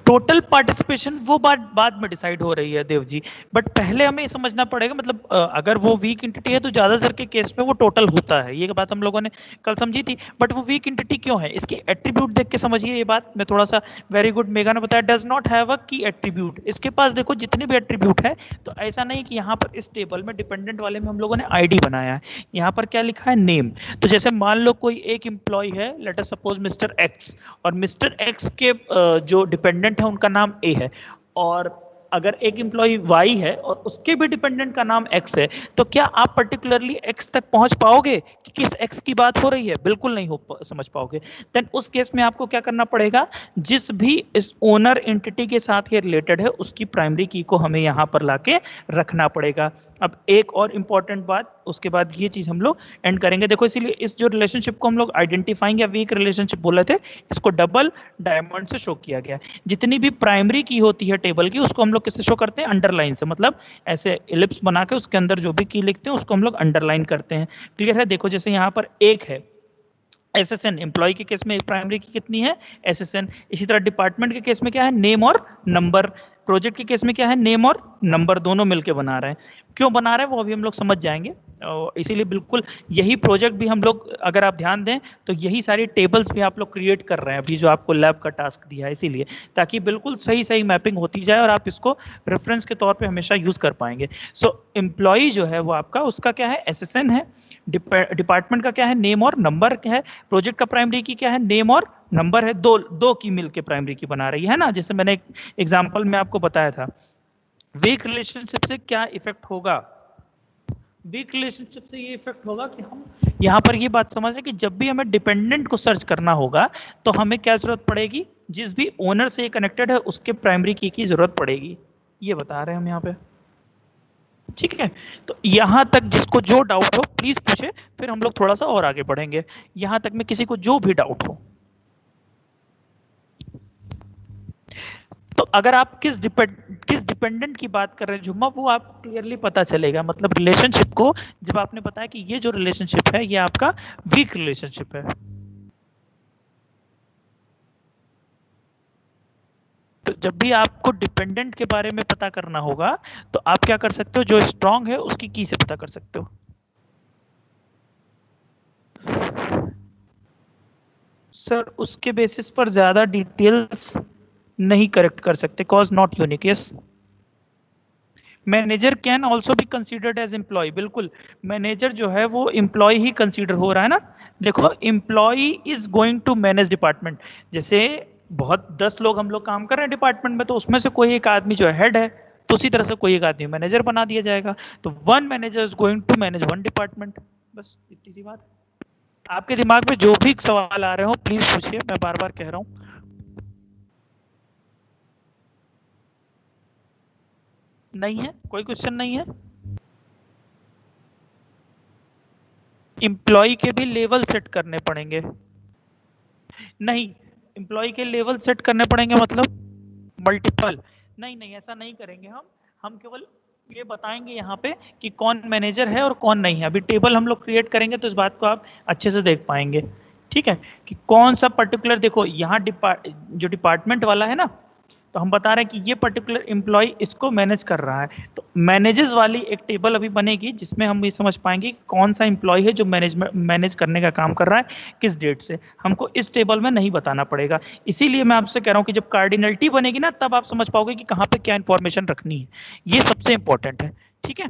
टोटल पार्टिसिपेशन वो बात बाद में डिसाइड हो रही है देव जी, बट पहले हमें समझना पड़ेगा, मतलब अगर वो वीक एंटिटी है तो ज्यादातर के केस में वो टोटल होता है, ये बात हम लोगों ने कल समझी थी। बट वो वीक एंटिटी क्यों है, इसकी एट्रीब्यूट देख के समझिए ये बात। मैं थोड़ा सा, वेरी गुड, मेगा ने बताया डज नॉट हैव अ की एट्रीब्यूट। इसके पास देखो जितने भी एट्रीब्यूट है, तो ऐसा नहीं कि यहाँ पर इस टेबल में डिपेंडेंट वाले में हम लोगों ने आईडी बनाया है, यहाँ पर क्या लिखा है, नेम। तो जैसे मान लो कोई एक एम्प्लॉय है, let us suppose mister x, और मिस्टर एक्स के जो डिपेंडेंट है उनका नाम ए है, और अगर एक एम्प्लॉय वाई है और उसके भी डिपेंडेंट का नाम एक्स है, तो क्या आप पर्टिकुलरली एक्स तक पहुंच पाओगे कि किस एक्स की बात हो रही है? बिल्कुल नहीं समझ पाओगे। देन उस केस में आपको क्या करना पड़ेगा, जिस भी इस ओनर एंटिटी के साथ ये रिलेटेड है उसकी प्राइमरी की को हमें यहां पर लाके रखना पड़ेगा। अब एक और इंपॉर्टेंट बात, उसके बाद ये चीज हम लोग एंड करेंगे। देखो इसीलिए इस जो रिलेशनशिप को हम लोग आइडेंटिफाइंग या वीक रिलेशनशिप बोले थे, इसको डबल डायमंड से शो किया गया। जितनी भी प्राइमरी की होती है टेबल की, उसको हम लोग किससे शो करते हैं, अंडरलाइन से। मतलब ऐसे एलिप्स बना के उसके अंदर जो भी की लिखते हैं उसको हम लोग अंडरलाइन करते हैं। क्लियर है? देखो जैसे यहाँ पर एक है एसएसएन, एम्प्लॉय के केस में प्राइमरी की कितनी है, एसएसएन। इसी तरह डिपार्टमेंट के केस में क्या है, नेम और नंबर। प्रोजेक्ट के केस में क्या है, नेम और नंबर, दोनों मिलके बना रहे हैं। क्यों बना रहे हैं वो अभी हम लोग समझ जाएंगे। इसीलिए बिल्कुल यही प्रोजेक्ट भी हम लोग, अगर आप ध्यान दें तो यही सारी टेबल्स भी आप लोग क्रिएट कर रहे हैं अभी जो आपको लैब का टास्क दिया है, इसीलिए ताकि बिल्कुल सही सही मैपिंग होती जाए और आप इसको रेफरेंस के तौर पे हमेशा यूज कर पाएंगे। सो एम्प्लॉय जो है वो आपका, उसका क्या है, एसएसएन है। डिपार्टमेंट का क्या है, नेम और नंबर है। प्रोजेक्ट का प्राइमरी की क्या है, नेम और नंबर है। दो दो की मिलके प्राइमरी की बना रही है ना, जैसे मैंने एग्जाम्पल में आपको बताया था। वीक रिलेशनशिप से क्या इफेक्ट होगा, वीक रिलेशनशिप से ये इफेक्ट होगा कि हम यहाँ पर ये बात समझ रहे कि जब भी हमें डिपेंडेंट को सर्च करना होगा तो हमें क्या जरूरत पड़ेगी, जिस भी ओनर से ये कनेक्टेड है उसके प्राइमरी की जरूरत पड़ेगी, ये बता रहे हैं हम यहाँ पे। ठीक है, तो यहां तक जिसको जो डाउट हो प्लीज पूछे, फिर हम लोग थोड़ा सा और आगे बढ़ेंगे। यहां तक में किसी को जो भी डाउट हो, तो अगर आप किस डिपेंडेंट की बात कर रहे हैं जुम्मा, वो आपको क्लियरली पता चलेगा। मतलब रिलेशनशिप को जब आपने बताया कि ये जो रिलेशनशिप है ये आपका वीक रिलेशनशिप है, तो जब भी आपको डिपेंडेंट के बारे में पता करना होगा तो आप क्या कर सकते हो, जो स्ट्रांग है उसकी की से पता कर सकते हो। सर उसके बेसिस पर ज्यादा डिटेल्स नहीं करेक्ट कर सकते, cause not unique. Yes, manager can also भी कंसिडर्ड एज एम्प्लॉय। बिल्कुल, मैनेजर जो है वो एम्प्लॉय ही कंसिडर हो रहा है ना। देखो, employee is going to manage department. जैसे बहुत 10 लोग हम लोग काम कर रहे हैं डिपार्टमेंट में, तो उसमें से कोई एक आदमी जो है हेड है, तो उसी तरह से कोई एक आदमी मैनेजर बना दिया जाएगा। तो one manager is going to manage one department. बस इतनी सी बात। आपके दिमाग में जो भी सवाल आ रहे हो प्लीज पूछिए, मैं बार बार कह रहा हूँ। नहीं है, कोई क्वेश्चन नहीं है। एम्प्लॉय के भी लेवल सेट करने पड़ेंगे। नहीं, एम्प्लॉय के लेवल सेट करने पड़ेंगे मतलब मल्टीपल। नहीं नहीं, ऐसा नहीं करेंगे हम केवल ये बताएंगे यहाँ पे कि कौन मैनेजर है और कौन नहीं है। अभी टेबल हम लोग क्रिएट करेंगे तो इस बात को आप अच्छे से देख पाएंगे। ठीक है, कि कौन सा पर्टिकुलर, देखो यहाँ जो डिपार्टमेंट वाला है ना, तो हम बता रहे हैं कि ये पर्टिकुलर एम्प्लॉय इसको मैनेज कर रहा है। तो मैनेजर्स वाली एक टेबल अभी बनेगी जिसमें हम ये समझ पाएंगे कि कौन सा एम्प्लॉय है जो मैनेज करने का काम कर रहा है, किस डेट से। हमको इस टेबल में नहीं बताना पड़ेगा। इसीलिए मैं आपसे कह रहा हूँ कि जब कार्डिनलिटी बनेगी ना, तब आप समझ पाओगे कि कहाँ पे क्या इंफॉर्मेशन रखनी है। ये सबसे इंपॉर्टेंट है। ठीक है,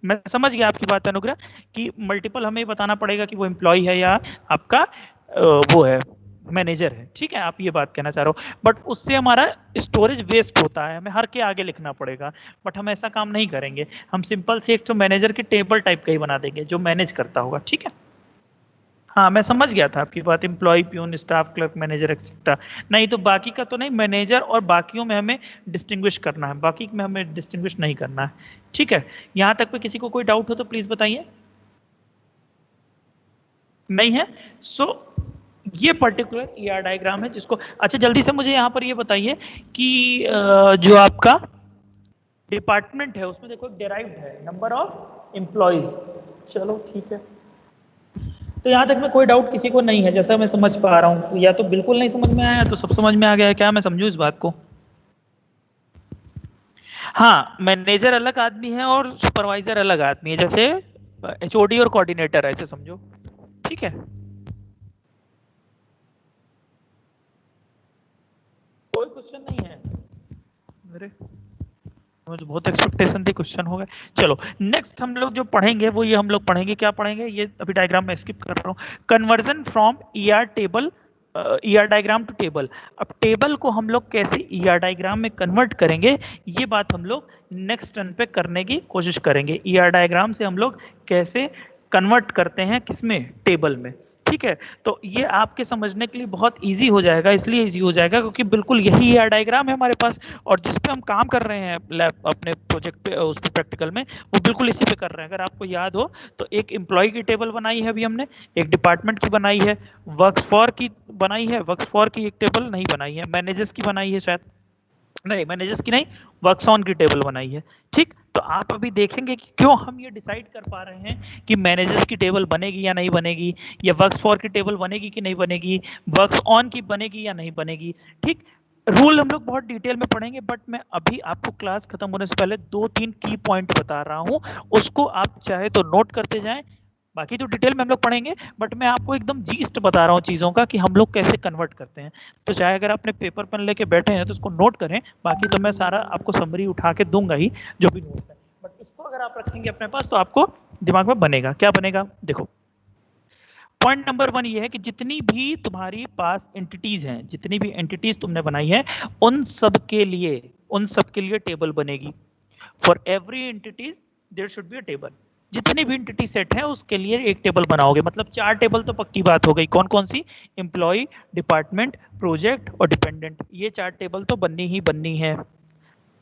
मैं समझ गया आपकी बात अनुग्रह, कि मल्टीपल हमें बताना पड़ेगा कि वो एम्प्लॉय है या आपका वो है मैनेजर है। ठीक है, आप ये बात कहना चाह रहे हो, बट उससे हमारा स्टोरेज वेस्ट होता है, हमें हर के आगे लिखना पड़ेगा। बट हम ऐसा काम नहीं करेंगे, हम सिंपल से एक तो मैनेजर की टेबल टाइप का ही बना देंगे जो मैनेज करता होगा। ठीक है, हाँ मैं समझ गया था आपकी बात। Employee, peon, staff, clerk, manager etcetera. नहीं तो बाकी का तो नहीं, मैनेजर और बाकियों में हमें डिस्टिंग्विश करना है, बाकी में हमें डिस्टिंग्विश नहीं करना है। ठीक है, यहाँ तक पे किसी को कोई डाउट हो तो प्लीज बताइए। नहीं है, सो ये पर्टिकुलर ईआर डायग्राम है जिसको, अच्छा जल्दी से मुझे यहाँ पर ये बताइए कि जो आपका डिपार्टमेंट है उसमें देखो डिराइव्ड है नंबर ऑफ एम्प्लॉइज। चलो ठीक है, तो यहाँ तक में कोई डाउट किसी को नहीं है जैसा मैं समझ पा रहा हूँ। या तो बिल्कुल नहीं समझ में आया तो सब समझ में आ गया, क्या मैं समझूं इस बात को? हाँ, मैनेजर अलग आदमी है और सुपरवाइजर अलग आदमी है, जैसे एचओडी और कोऑर्डिनेटर, ऐसे समझो। ठीक है, कोई क्वेश्चन नहीं है? अरे मुझे बहुत एक्सपेक्टेशन थी, क्वेश्चन हो गए। चलो नेक्स्ट हम लोग जो पढ़ेंगे वो ये हम लोग पढ़ेंगे, क्या पढ़ेंगे ये अभी डायग्राम में स्किप कर रहा हूँ। Conversion from ER table, ER diagram to table. अब टेबल को हम लोग कैसे ईआर डायग्राम में कन्वर्ट करेंगे, ये बात हम लोग नेक्स्ट टर्न पे करने की कोशिश करेंगे। ईआर डायग्राम से हम लोग कैसे कन्वर्ट करते हैं, किसमें, टेबल में। ठीक है, तो ये आपके समझने के लिए बहुत इजी हो जाएगा। इसलिए इजी हो जाएगा क्योंकि बिल्कुल यही ईआर डायग्राम है हमारे पास, और जिस पे हम काम कर रहे हैं लैब अपने प्रोजेक्ट पे, उस पे प्रैक्टिकल में, वो बिल्कुल इसी पे कर रहे हैं। अगर आपको याद हो तो एक एम्प्लॉय की टेबल बनाई है अभी हमने, एक डिपार्टमेंट की बनाई है, वर्क्स फॉर की बनाई है, वर्क्स फॉर की एक टेबल नहीं बनाई है, मैनेजर्स की बनाई है शायद, नहीं मैनेजर्स की नहीं, वर्क्स ऑन की टेबल बनाई है। ठीक, तो आप अभी देखेंगे कि क्यों हम ये डिसाइड कर पा रहे हैं कि मैनेजर्स की टेबल बनेगी या नहीं बनेगी, या वर्क्स फॉर की टेबल बनेगी कि नहीं बनेगी, वर्क्स ऑन की बनेगी या नहीं बनेगी। ठीक, रूल हम लोग बहुत डिटेल में पढ़ेंगे, बट मैं अभी आपको क्लास खत्म होने से पहले 2-3 की पॉइंट बता रहा हूं, उसको आप चाहे तो नोट करते जाएं, बाकी तो डिटेल में हम लोग पढ़ेंगे, बट मैं आपको एकदम जीस्ट बता रहा हूँ चीज़ों का कि हम लोग कैसे कन्वर्ट करते हैं। तो चाहे अगर आपने पेपर पेन लेके बैठे हैं तो उसको नोट करें, बाकी तो मैं सारा आपको समरी उठा के दूंगा ही जो भी नोट्स है, बट इसको अगर आप रखेंगे अपने पास तो आपको दिमाग में बनेगा। क्या बनेगा देखो, पॉइंट नंबर 1 ये है कि जितनी भी तुम्हारी पास एंटिटीज हैं, जितनी भी एंटिटीज तुमने बनाई है, उन सब के लिए टेबल बनेगी। For every entities there should be a table. जितनी भी एंटिटी सेट है उसके लिए एक टेबल बनाओगे, मतलब 4 टेबल तो पक्की बात हो गई। कौन कौन सी? एम्प्लॉय, डिपार्टमेंट, प्रोजेक्ट और डिपेंडेंट। ये 4 टेबल तो बननी ही बननी है।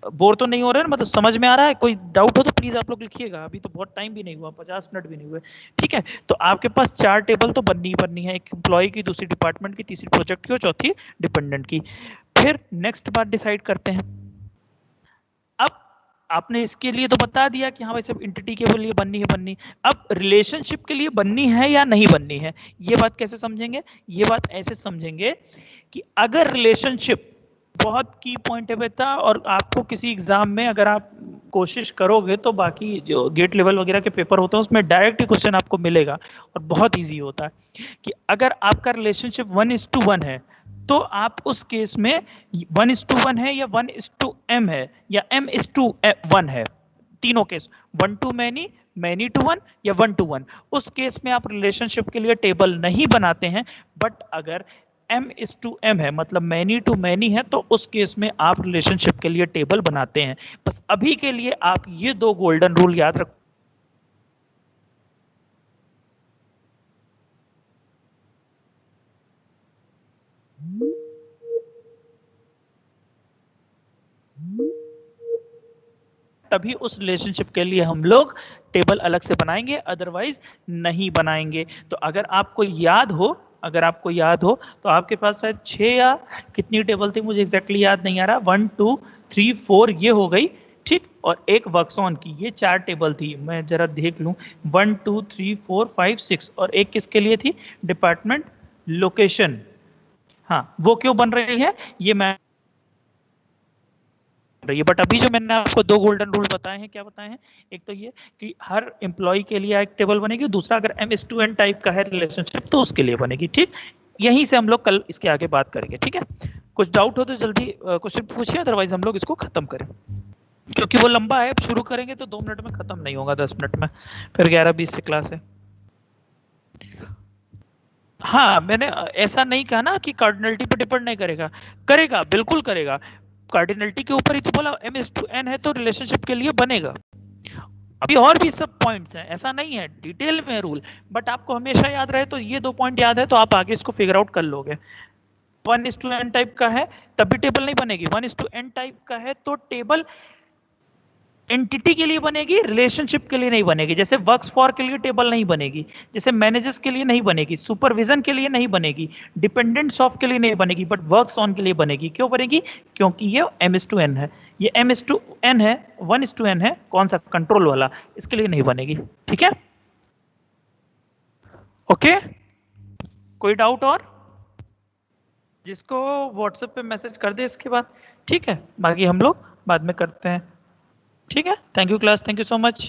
बोर तो नहीं हो रहा है, मतलब समझ में आ रहा है? कोई डाउट हो तो प्लीज आप लोग लिखिएगा, अभी तो बहुत टाइम भी नहीं हुआ, 50 मिनट भी नहीं हुए। ठीक है, तो आपके पास 4 टेबल तो बननी ही बननी है, एक एम्प्लॉय की, दूसरी डिपार्टमेंट की, तीसरी प्रोजेक्ट की और चौथी डिपेंडेंट की। फिर नेक्स्ट बात डिसाइड करते हैं। अब आपने इसके लिए तो बता दिया कि हाँ भाई सब एंटिटी के लिए बननी है बननी, अब रिलेशनशिप के लिए बननी है या नहीं बननी है, ये बात कैसे समझेंगे? ये बात ऐसे समझेंगे कि अगर रिलेशनशिप, बहुत की पॉइंट है बेटा, और आपको किसी एग्जाम में अगर आप कोशिश करोगे तो बाकी जो गेट लेवल वगैरह के पेपर होते हैं उसमें डायरेक्ट ही क्वेश्चन आपको मिलेगा और बहुत इजी होता है कि अगर आपका रिलेशनशिप 1:1 है तो आप उस केस में 1:1 है या 1:m है या m:1 है, तीनों case 1 to many, many to 1 या 1 to 1, उस केस में आप रिलेशनशिप के लिए टेबल नहीं बनाते हैं। बट अगर m:m है, मतलब मैनी टू मैनी है, तो उस केस में आप रिलेशनशिप के लिए टेबल बनाते हैं। बस अभी के लिए आप ये 2 गोल्डन रूल याद रखो। तभी उस रिलेशनशिप के लिए हम लोग टेबल अलग से बनाएंगे, अदरवाइज नहीं बनाएंगे। तो अगर आपको याद हो, तो आपके पास शायद 6 या कितनी टेबल थी, मुझे एग्जैक्टली याद नहीं आ रहा, 1 2 3 4 ये हो गई, ठीक, और एक वर्क्स ऑन की, ये 4 टेबल थी। मैं जरा देख लूं, 1 2 3 4 5 6, और एक किसके लिए थी? Department location. हाँ, वो क्यों बन रही है ये मैं रही है, बट अभी जो मैंने आपको 2 गोल्डन रूल बताए हैं, क्या बताए हैं? एक तो ये कि हर एम्प्लॉय के लिए एक टेबल बनेगी, दूसरा अगर m:n टाइप का है रिलेशनशिप तो उसके लिए बनेगी। ठीक, यहीं से हम लोग कल इसके आगे बात करेंगे। ठीक है, कुछ डाउट हो तो जल्दी क्वेश्चन पूछिए, अदरवाइज हम लोग इसको खत्म करें, क्योंकि वो लंबा है, शुरू करेंगे तो 2 मिनट में खत्म नहीं होगा, 10 मिनट में, फिर 11:20 से क्लास है। हाँ, मैंने ऐसा नहीं कहा ना कि कार्डिनलिटी पे डिपेंड नहीं करेगा, करेगा, बिल्कुल करेगा। कार्डिनलिटी के ऊपर ही तो बोला, m:n है तो रिलेशनशिप के लिए बनेगा। अभी और भी सब पॉइंट्स हैं, ऐसा नहीं है, डिटेल में रूल, बट आपको हमेशा याद रहे तो ये 2 पॉइंट याद है तो आप आगे इसको फिगर आउट कर लोगे। 1:n टाइप का है तभी टेबल नहीं बनेगी, 1:n टाइप का है तो टेबल एंटिटी के लिए बनेगी, रिलेशनशिप के लिए नहीं बनेगी। जैसे वर्क्स फॉर के लिए टेबल नहीं बनेगी, जैसे मैनेजर्स के लिए नहीं बनेगी, सुपरविजन के लिए नहीं बनेगी, डिपेंडेंट्स ऑफ के लिए नहीं बनेगी, बट वर्क्स ऑन के लिए बनेगी। क्यों बनेगी? क्योंकि ये m:n है, ये m:n है, 1:n है, कौन सा? कंट्रोल वाला, इसके लिए नहीं बनेगी। ठीक है, ओके, कोई डाउट और? जिसको व्हाट्सएप पे मैसेज कर दे इसके बाद, ठीक है, बाकी हम लोग बाद में करते हैं। ठीक है, thank you class, thank you so much.